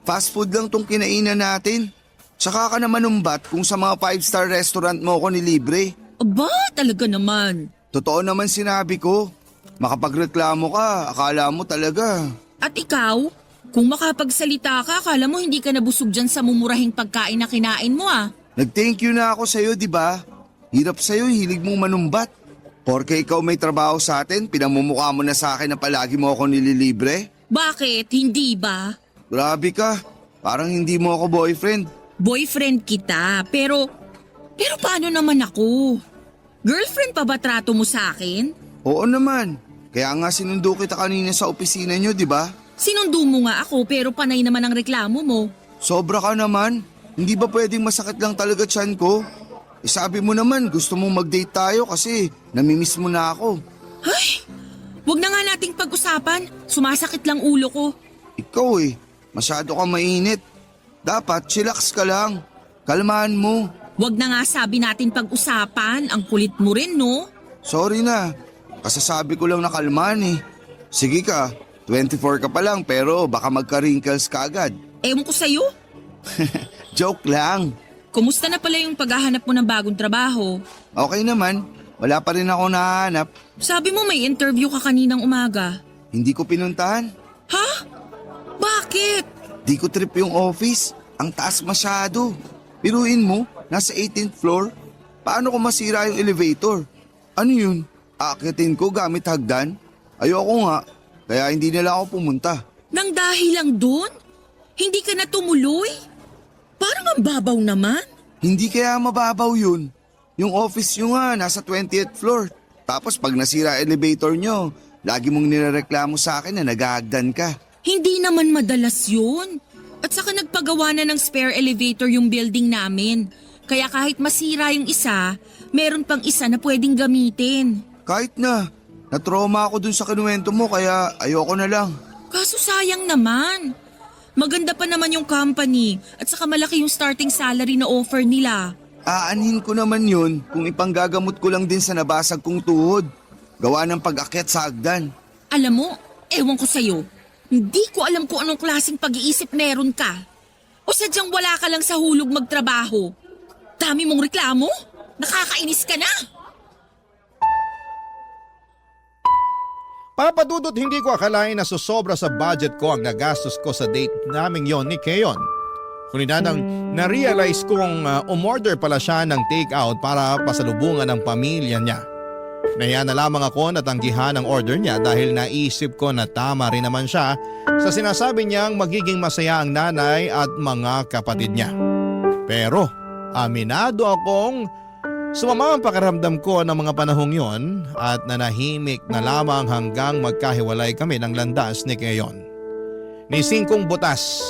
Fast food lang tong kinainan natin. Tsaka ka naman umbat kung sa mga 5-star restaurant mo ako nilibre. Aba, talaga naman. Totoo naman sinabi ko. Makapagreklamo ka, akala mo talaga. At ikaw, kung makapagsalita ka, akala mo hindi ka nabusog dyan sa mumurahing pagkain na kinain mo ah. Nag-thank you na ako sa'yo, di ba? Hirap sa'yo, hilig mong manumbat. Porke ikaw may trabaho sa atin, pinamumukha mo na sa akin na palagi mo ako nililibre? Bakit? Hindi ba? Grabe ka. Parang hindi mo ako boyfriend. Boyfriend kita, pero paano naman ako? Girlfriend pa ba trato mo sa akin? Oo naman. Kaya nga sinundo kita kanina sa opisina nyo, di ba? Sinundo mo nga ako pero panay naman ang reklamo mo. Sobra ka naman. Hindi ba pwedeng masakit lang talaga tiyan ko? Sabi mo naman gusto mong mag-date tayo kasi namimiss mo na ako. Ay, wag na nga nating pag-usapan. Sumasakit lang ulo ko. Ikaw masyado ka mainit. Dapat chillax ka lang. Kalmahan mo. Wag na nga sabi natin pag-usapan. Ang kulit mo rin, no? Sorry na. Kasasabi ko lang na kalmahan Sige ka, 24 ka pa lang pero baka magka-wrinkles ka agad. Ewan ko sa'yo. Joke lang. Kumusta na pala yung paghahanap mo ng bagong trabaho? Okay naman. Wala pa rin ako nahanap. Sabi mo may interview ka kaninang umaga. Hindi ko pinuntahan. Ha? Bakit? Di ko trip yung office. Ang taas masyado. Piruin mo, nasa 18th floor. Paano ko masira yung elevator? Ano yun? Aakyatin ko gamit hagdan? Ayoko nga. Kaya hindi nila ako pumunta. Nang dahil lang dun? Hindi ka na tumuloy? Parang ang babaw naman. Hindi kaya mababaw yun. Yung office nyo nga, nasa 20th floor. Tapos pag nasira elevator nyo, lagi mong nirereklamo sa akin na naghahagdan ka. Hindi naman madalas yun. At saka nagpagawa na ng spare elevator yung building namin. Kaya kahit masira yung isa, meron pang isa na pwedeng gamitin. Kahit na, natroma ako dun sa kinuwento mo kaya ayoko na lang. Kaso sayang naman. Maganda pa naman yung company at saka malaki yung starting salary na offer nila. Aanhin ko naman yun kung ipanggagamot ko lang din sa nabasag kong tuhod. Gawa ng pag-akyat sa hagdan. Alam mo, ewan ko sa'yo. Hindi ko alam kung anong klaseng pag-iisip meron ka. O sadyang wala ka lang sa hulog magtrabaho. Dami mong reklamo? Nakakainis ka na! Papadudot, hindi ko akalain na susobra sa budget ko ang nagastos ko sa date naming yon ni Keon. Kundi nang na-realize kong umorder pala siya ng take-out para pasalubungan ng pamilya niya. Nahiya na lamang ako na tanggihan ang order niya dahil naisip ko na tama rin naman siya sa sinasabi niyang magiging masaya ang nanay at mga kapatid niya. Pero aminado akong sumama ang pakiramdam ko ng mga panahong yon at nanahimik na lamang hanggang magkahiwalay kami ng landas ni Keon. Ni singkong butas,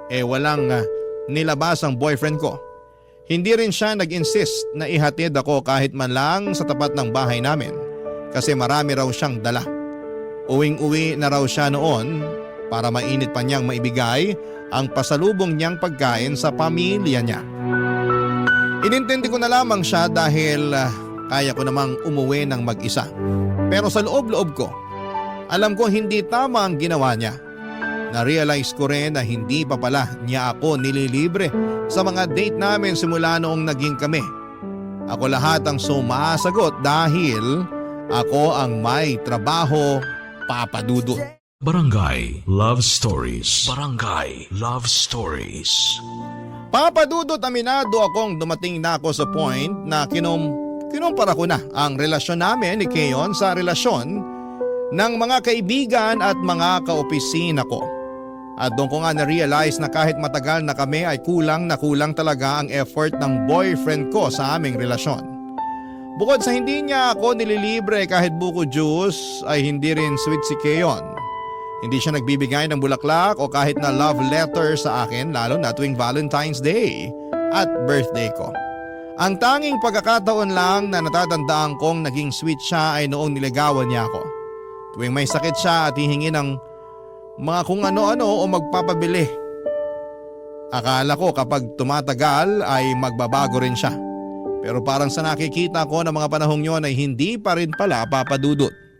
walang nilabas ang boyfriend ko. Hindi rin siya nag-insist na ihatid ako kahit man lang sa tapat ng bahay namin kasi marami raw siyang dala. Uwing-uwi na raw siya noon para mainit pa niyang maibigay ang pasalubong niyang pagkain sa pamilya niya. Inintindi ko na lamang siya dahil kaya ko namang umuwi ng mag-isa. Pero sa loob-loob ko, alam ko hindi tama ang ginawa niya. Na-realize ko rin na hindi pa pala niya ako nililibre sa mga date namin simula noong naging kami. Ako lahat ang sumasagot dahil ako ang may trabaho, Papa Dudut. Barangay Love Stories. Barangay Love Stories. Papa Dudut, aminado akong dumating na ako sa point na kinumpara ko na ang relasyon namin ni Keon sa relasyon ng mga kaibigan at mga kaopisina ko. At doon ko nga na-realize na kahit matagal na kami ay kulang na kulang talaga ang effort ng boyfriend ko sa aming relasyon. Bukod sa hindi niya ako nililibre kahit buko juice ay hindi rin sweet si Keon. Hindi siya nagbibigay ng bulaklak o kahit na love letter sa akin lalo na tuwing Valentine's Day at birthday ko. Ang tanging pagkakataon lang na natatandaan kong naging sweet siya ay noong niligawan niya ako. Tuwing may sakit siya at hihingi ng mga kung ano-ano o magpapabili. Akala ko kapag tumatagal ay magbabago rin siya. Pero parang sa nakikita ko ng mga panahong yon ay hindi pa rin pala papadudot.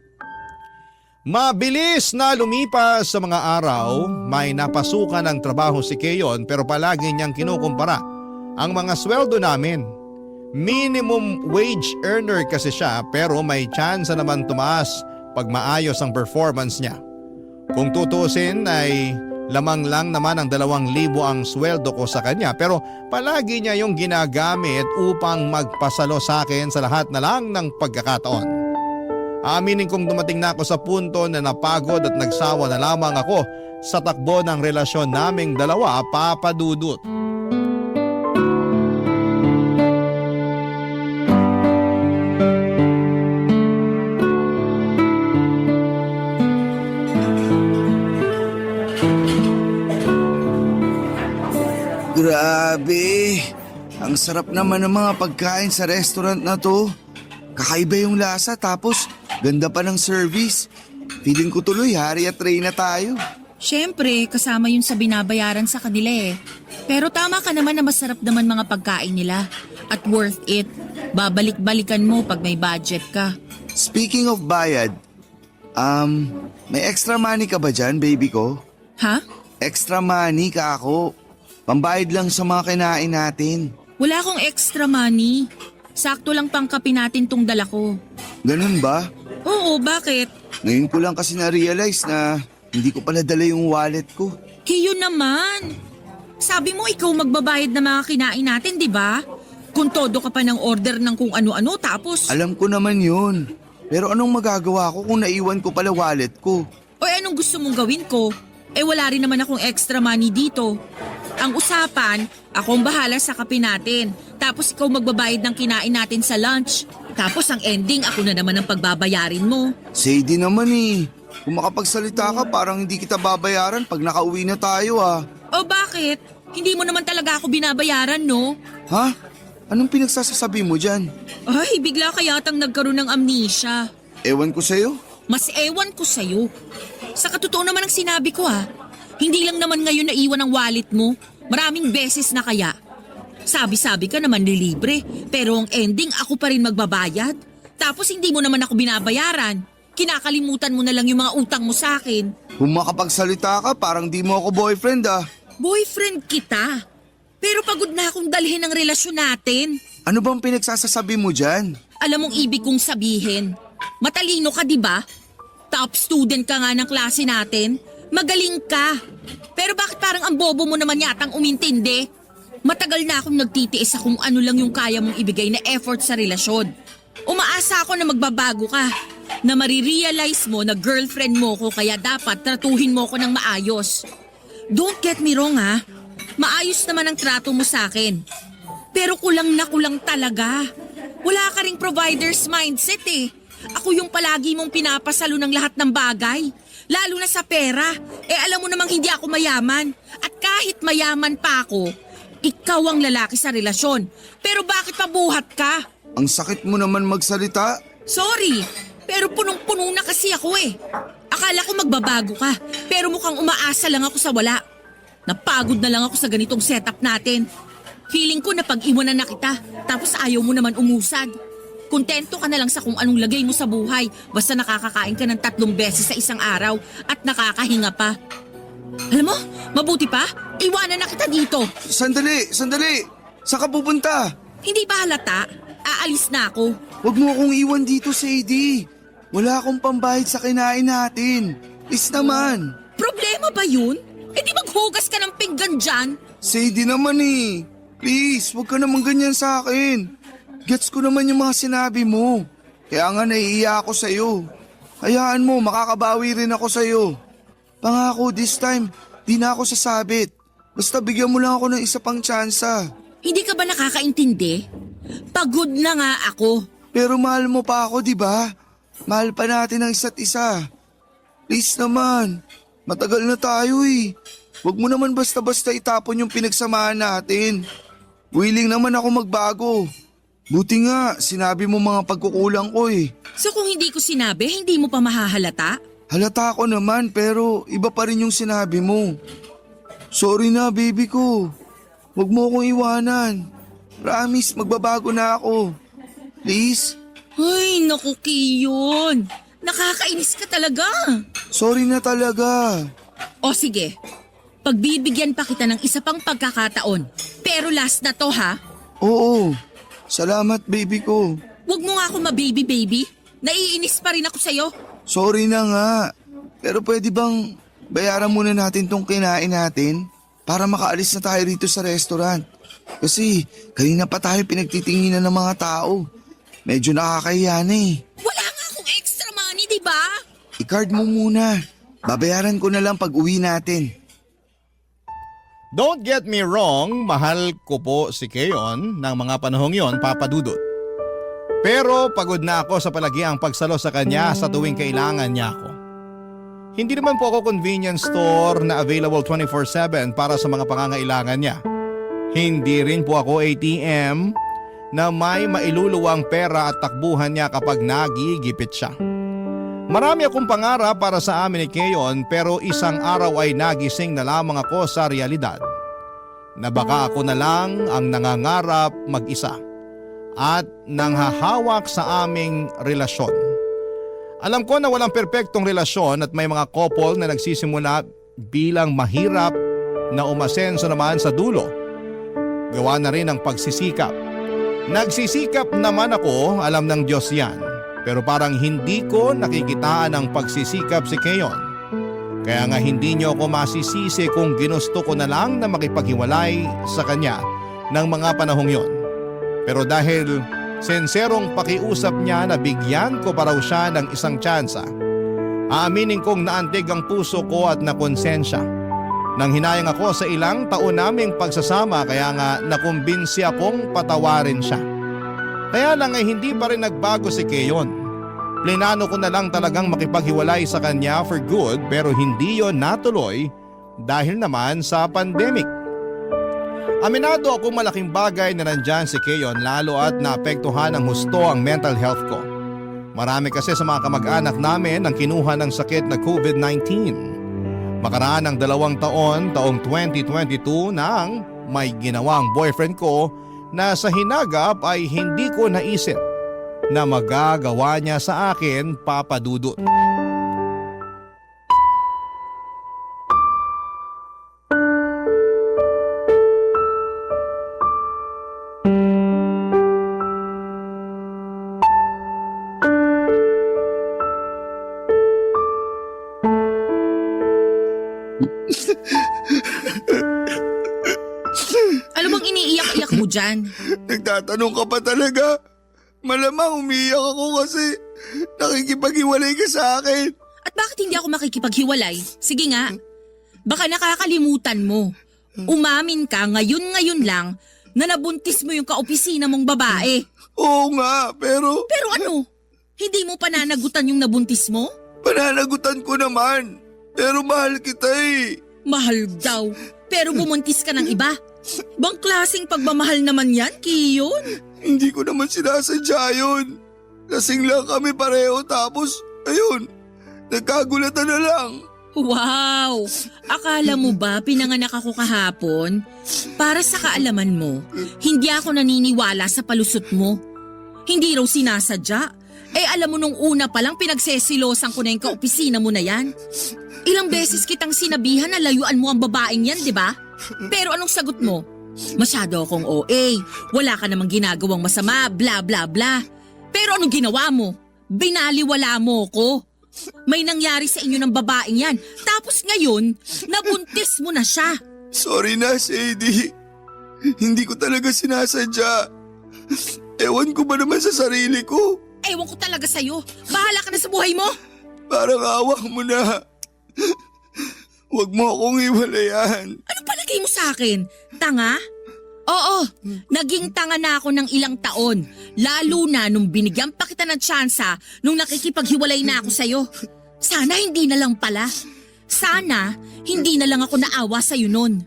Mabilis na lumipas sa mga araw, may napasukan ng trabaho si Keon pero palagi niyang kinukumpara ang mga sweldo namin. Minimum wage earner kasi siya pero may chance naman tumaas pag maayos ang performance niya. Kung tutusin ay lamang lang naman ang 2,000 ang sweldo ko sa kanya pero palagi niya yung ginagamit upang magpasalo sa akin sa lahat na lang ng pagkakataon. Aminin kong dumating na ako sa punto na napagod at nagsawa na lamang ako sa takbo ng relasyon naming dalawa, Papa Dudut. Grabe! Ang sarap naman ng mga pagkain sa restaurant na to. Kakaiba yung lasa tapos ganda pa ng service. Feeling ko tuloy hari at reyna tayo. Siyempre, kasama yun sa binabayaran sa kanila eh. Pero tama ka naman na masarap naman mga pagkain nila. At worth it. Babalik-balikan mo pag may budget ka. Speaking of bayad, may extra money ka ba dyan, baby ko? Ha? Extra money ka ako. Pambayad lang sa mga kinain natin. Wala akong extra money. Sakto lang pang kape natin tong dala ko. Ganun ba? Oo, bakit? Ngayon ko lang kasi na-realize na hindi ko pala dala yung wallet ko. Kiyo naman. Sabi mo ikaw magbabayad ng mga kinain natin, di ba? Kung todo ka pa ng order ng kung ano-ano tapos... Alam ko naman yun. Pero anong magagawa ko kung naiwan ko pala wallet ko? O anong gusto mong gawin ko? Eh wala rin naman akong extra money dito. Ang usapan, akong bahala sa kape natin. Tapos ikaw magbabayad ng kinain natin sa lunch. Tapos ang ending, ako na naman ang pagbabayarin mo. Sadie naman eh. Kung makapagsalita ka, parang hindi kita babayaran pag nakauwi na tayo ah. O bakit? Hindi mo naman talaga ako binabayaran, no? Ha? Anong pinagsasasabi mo dyan? Ay, bigla ka yatang nagkaroon ng amnesia. Ewan ko sa'yo. Mas ewan ko sa'yo. Sa katotoo naman ang sinabi ko ha. Hindi lang naman ngayon naiwan ang wallet mo. Maraming beses na kaya. Sabi-sabi ka naman nilibre, pero ang ending ako pa rin magbabayad. Tapos hindi mo naman ako binabayaran. Kinakalimutan mo na lang yung mga utang mo sa akin. Kung makapagsalita ka, parang di mo ako boyfriend ah. Boyfriend kita. Pero pagod na akong dalhin ang relasyon natin. Ano bang pinagsasasabi mo dyan? Alam mong ibig kong sabihin. Matalino ka, di ba? Top student ka nga ng klase natin. Magaling ka. Pero bakit parang ang bobo mo naman yatang umintindi? Matagal na akong nagtitiis sa kung ano lang yung kaya mong ibigay na effort sa relasyon. Umaasa ako na magbabago ka. Na marirealize mo na girlfriend mo ko kaya dapat tratuhin mo ko ng maayos. Don't get me wrong ha. Maayos naman ang trato mo sa akin. Pero kulang na kulang talaga. Wala ka ring provider's mindset eh. Ako yung palagi mong pinapasalo ng lahat ng bagay. Lalo na sa pera. Alam mo namang hindi ako mayaman. At kahit mayaman pa ako, ikaw ang lalaki sa relasyon. Pero bakit pabuhat ka? Ang sakit mo naman magsalita. Sorry, pero punong-puno na kasi ako eh. Akala ko magbabago ka, pero mukhang umaasa lang ako sa wala. Napagod na lang ako sa ganitong setup natin. Feeling ko na pag-iwanan na kita, tapos ayaw mo naman umusad. Kontento ka na lang sa kung anong lagay mo sa buhay, basta nakakakain ka ng 3 beses sa isang araw at nakakahinga pa. Alam mo, mabuti pa, iwanan na kita dito. Sandali! Saan ka pupunta? Hindi ba halata? Aalis na ako. Huwag mo akong iwan dito, Sadie. Wala akong pambayad sa kinain natin. Please naman. Problema ba yun? Di maghugas ka ng pinggan dyan? Sadie naman eh. Please, huwag ka naman ganyan sa akin. Gets ko naman yung mga sinabi mo. Kaya nga naiiya ako sa'yo. Hayaan mo, makakabawi rin ako sa'yo. Pangako this time, di na ako sasabit. Basta bigyan mo lang ako ng isa pang tsansa. Hindi ka ba nakakaintindi? Pagod na nga ako. Pero mahal mo pa ako, di ba? Mahal pa natin ang isa't isa. Please naman, matagal na tayo eh. Huwag mo naman basta-basta itapon yung pinagsamahan natin. Willing naman ako magbago. Buti nga, sinabi mo mga pagkukulang ko eh. So kung hindi ko sinabi, hindi mo pa mahahalata? Halata ko naman pero iba pa rin yung sinabi mo. Sorry na baby ko. Huwag mo akong iwanan. Promise, magbabago na ako. Please? Ay, naku Kiyon. Nakakainis ka talaga. Sorry na talaga. O sige, pagbibigyan pa kita ng isa pang pagkakataon. Pero last na to ha. Oo, salamat baby ko. Huwag mo nga ako ma-baby-baby. Naiinis pa rin ako sa'yo. Sorry na nga. Pero pwede bang bayaran muna natin tong kinain natin para makaalis na tayo rito sa restaurant? Kasi kanina pa tayo pinagtitinginan ng mga tao. Medyo nakakahiya na eh. Wala nga akong extra money, di ba? I-card mo muna. Babayaran ko na lang pag uwi natin. Don't get me wrong, mahal ko po si Keon ng mga panahong yon, Papa Dudut. Pero pagod na ako sa palagiang pagsalo sa kanya sa tuwing kailangan niya ako. Hindi naman po ako convenience store na available 24/7 para sa mga pangangailangan niya. Hindi rin po ako ATM na may mailuluwang pera at takbuhan niya kapag nagigipit siya. Marami akong pangarap para sa amin ni Keon pero isang araw ay nagising na lamang ako sa realidad na baka ako na lang ang nangangarap mag-isa at nanghahawak sa aming relasyon. Alam ko na walang perpektong relasyon at may mga couple na nagsisimula bilang mahirap na umasenso naman sa dulo. Gawa na rin ang pagsisikap. Nagsisikap naman ako, alam ng Diyos yan. Pero parang hindi ko nakikitaan ang pagsisikap si Keon. Kaya nga hindi niyo ako masisisi kung ginusto ko na lang na makipaghiwalay sa kanya ng mga panahong yon. Pero dahil senserong pakiusap niya na bigyan ko pa raw siya ng isang tsansa, aaminin kong naantig ang puso ko at nakonsensya. Nang hinayang ako sa ilang taon naming pagsasama kaya nga nakumbinsi akong patawarin siya. Kaya lang ay hindi pa rin nagbago si Keon. Plinano ko na lang talagang makipaghiwalay sa kanya for good pero hindi yon natuloy dahil naman sa pandemic. Aminado ako malaking bagay na nandyan si Keon lalo at naapektuhan ng husto ang mental health ko. Marami kasi sa mga kamag-anak namin ang kinuha ng sakit na COVID-19. Makaraan ng 2 taon, taong 2022 nang may ginawang boyfriend ko na sa hinagap ay hindi ko naisip na magagawa niya sa akin, Papa Dudut. Ano bang iniiyak-iyak mo dyan? Nagtatanong ka pa talaga? Malamang umiyak ako kasi nakikipaghiwalay ka sa akin. At bakit hindi ako makikipaghiwalay? Sige nga. Baka nakakalimutan mo. Umamin ka ngayon lang na nabuntis mo yung kaopisina mong babae. Oo nga, pero Pero ano? Hindi mo pananagutan yung nabuntis mo? pananagutan ko naman. Pero mahal kita eh. Mahal daw. Pero bumuntis ka ng iba. Bang klaseng pagmamahal naman yan, Kiyon? Hindi ko naman sinasadya yun. Lasing lang kami pareho tapos, ayun, nagkagulatan na lang. Wow! Akala mo ba pinanganak ako kahapon? Para sa kaalaman mo, hindi ako naniniwala sa palusot mo. Hindi raw sinasadya. Alam mo nung una pa lang pinagsesilosan ko na yung kaopisina mo na yan. Ilang beses kitang sinabihan na layuan mo ang babaeng yan, di ba? Pero anong sagot mo? Masyado akong OA, wala ka namang ginagawang masama, bla bla bla. Pero anong ginawa mo? Binaliwala mo ko. May nangyari sa inyo ng babaeng yan. Tapos ngayon, nabuntis mo na siya. Sorry na, Sadie. Hindi ko talaga sinasadya. Ewan ko ba naman sa sarili ko? Ewan ko talaga sa'yo. Bahala ka na sa buhay mo. Parang awak mo na. Huwag mo akong iwalayan. Ano palagay mo sa akin? Tanga? Oo, naging tanga na ako ng ilang taon. Lalo na nung binigyan pa kita ng tsansa nung nakikipaghiwalay na ako sa'yo. Sana hindi na lang pala. Sana hindi na lang ako naawa sa'yo nun.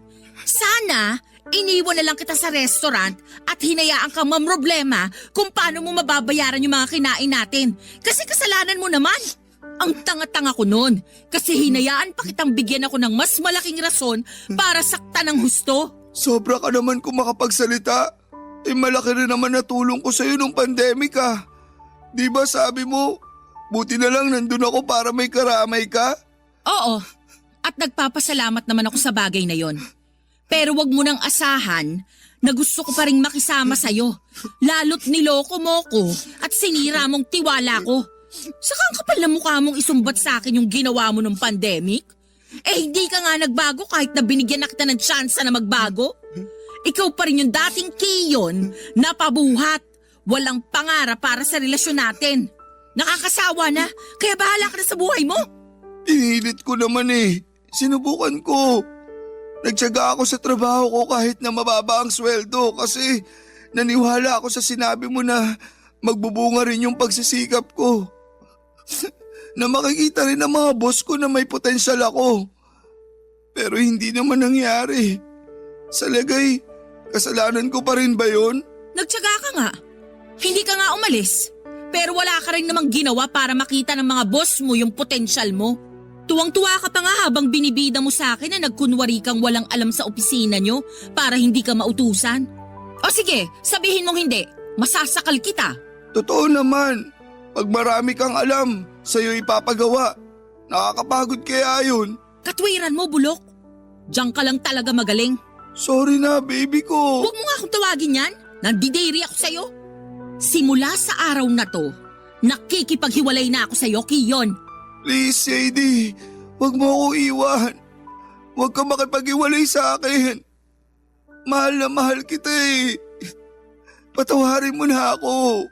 Sana iniwan na lang kita sa restaurant at hinayaan kang mamroblema kung paano mo mababayaran yung mga kinain natin. Kasi kasalanan mo naman. Ang tanga-tanga ko nun kasi hinayaan pa kitang bigyan ako ng mas malaking rason para saktan ng husto. Sobra ka naman kung makapagsalita. Malaki rin naman natulong ko sa'yo nung pandemic ah. Di ba sabi mo, buti na lang nandun ako para may karamay ka? Oo, at nagpapasalamat naman ako sa bagay na yon. Pero wag mo nang asahan na gusto ko pa rin makisama sa'yo. Lalo't niloko mo ko at sinira mong tiwala ko. Saka ang kapal na mukha mong isumbat sa akin yung ginawa mo nung pandemic. Hindi ka nga nagbago kahit na binigyan na kita ng tsansa na magbago. Ikaw pa rin yung dating Kiyon na pabuhat. Walang pangarap para sa relasyon natin. Nakakasawa na, kaya bahala ka na sa buhay mo. Pinilit ko naman eh. Sinubukan ko. Nagtiyaga ako sa trabaho ko kahit na mababa ang sweldo kasi naniwala ako sa sinabi mo na magbubunga rin yung pagsisikap ko. Na makikita rin ng mga boss ko na may potensyal ako. Pero hindi naman nangyari. Sa lagay, kasalanan ko pa rin ba yun? Nagtiyaga ka nga. Hindi ka nga umalis. Pero wala ka rin namang ginawa para makita ng mga boss mo yung potensyal mo. Tuwang-tuwa ka pa nga habang binibida mo sa akin na nagkunwari kang walang alam sa opisina nyo para hindi ka mautusan. O sige, sabihin mong hindi. Masasakal kita. Totoo naman. Pag marami kang alam, sa'yo ipapagawa. Nakakapagod kaya yun. Katwiran mo, Bulok. Diyan ka lang talaga magaling. Sorry na, baby ko. Huwag mo nga akong tawagin yan. Nandidiri ako sa'yo. Simula sa araw na to, nakikipaghiwalay na ako sa'yo, Kiyon. Please, Sadie. Huwag mo ako iwan. Huwag ka makipag-iwalay sa akin. Mahal na mahal kita eh. Patawarin mo na ako.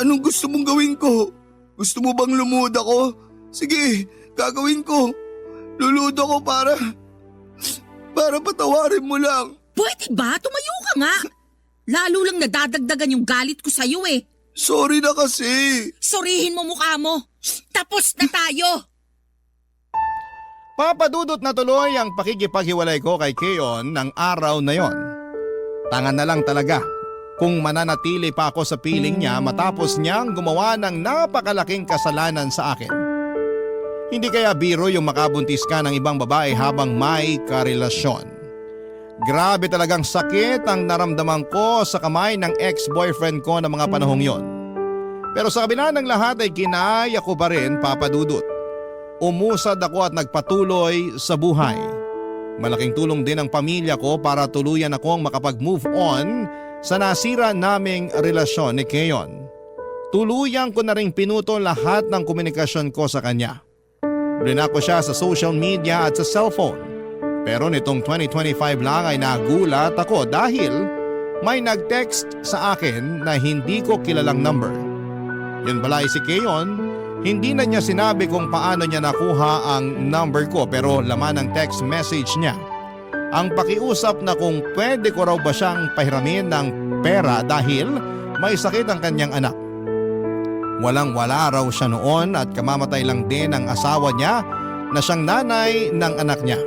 Anong gusto mong gawin ko? Gusto mo bang lumuda ko? Sige, gagawin ko. Luluda ko para patawarin mo lang. Pwede ba? Tumayo ka nga. Lalo lang nadadagdagan yung galit ko sa'yo eh. Sorry na kasi. Sorihin mo mukha mo. Tapos na tayo. Papadudot na tuloy ang pakikipaghiwalay ko kay Keon ng araw na yon. Tangan na lang talaga kung mananatili pa ako sa piling niya matapos niyang gumawa ng napakalaking kasalanan sa akin. Hindi kaya biro yung makabuntis ka ng ibang babae habang may karelasyon. Grabe talagang sakit ang naramdaman ko sa kamay ng ex-boyfriend ko ng mga panahong yon. Pero sa kabila ng lahat ay kinaya ko pa rin, Papa Dudut. Umusad ako at nagpatuloy sa buhay. Malaking tulong din ang pamilya ko para tuluyan akong makapag-move on sa nasira naming relasyon ni Keon. Tuluyang ko na rin pinuto lahat ng komunikasyon ko sa kanya. Blinak ko siya sa social media at sa cellphone. Pero nitong 2025 lang ay nagulat ako dahil may nag-text sa akin na hindi ko kilalang number. Yun pala ay si Keon, hindi na niya sinabi kung paano niya nakuha ang number ko pero laman ng text message niya. Ang pakiusap na kung pwede ko raw ba siyang pahiramin ng pera dahil may sakit ang kanyang anak. Walang-wala raw siya noon at kamamatay lang din ang asawa niya na siyang nanay ng anak niya.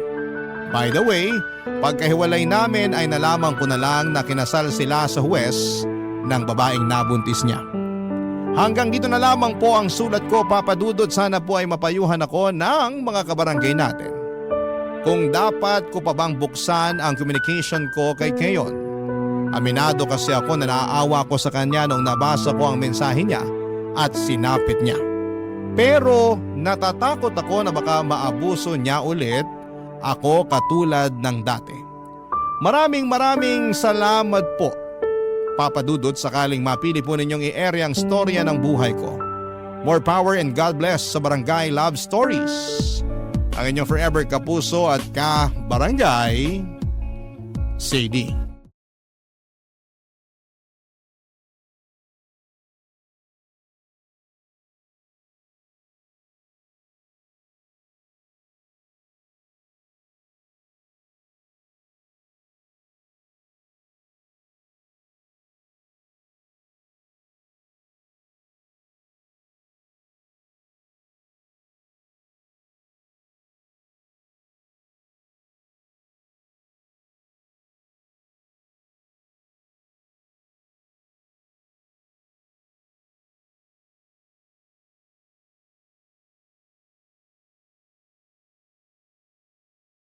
By the way, pagkahiwalay namin ay nalaman ko na lang na kinasal sila sa huwes ng babaeng nabuntis niya. Hanggang dito na lamang po ang sulat ko, Papa Dudut. Sana po ay mapayuhan ako ng mga kabarangay natin. Kung dapat ko pa bang buksan ang communication ko kay Keon. Aminado kasi ako na naaawa ko sa kanya nung nabasa ko ang mensahe niya at sinapit niya. Pero natatakot ako na baka maabuso niya ulit ako katulad ng dati. Maraming salamat po, Papa Dudut, sakaling mapili po ninyong i-ere ang storya ng buhay ko. More power and God bless sa Barangay Love Stories. Ang inyong forever kapuso at ka-barangay, Sadie.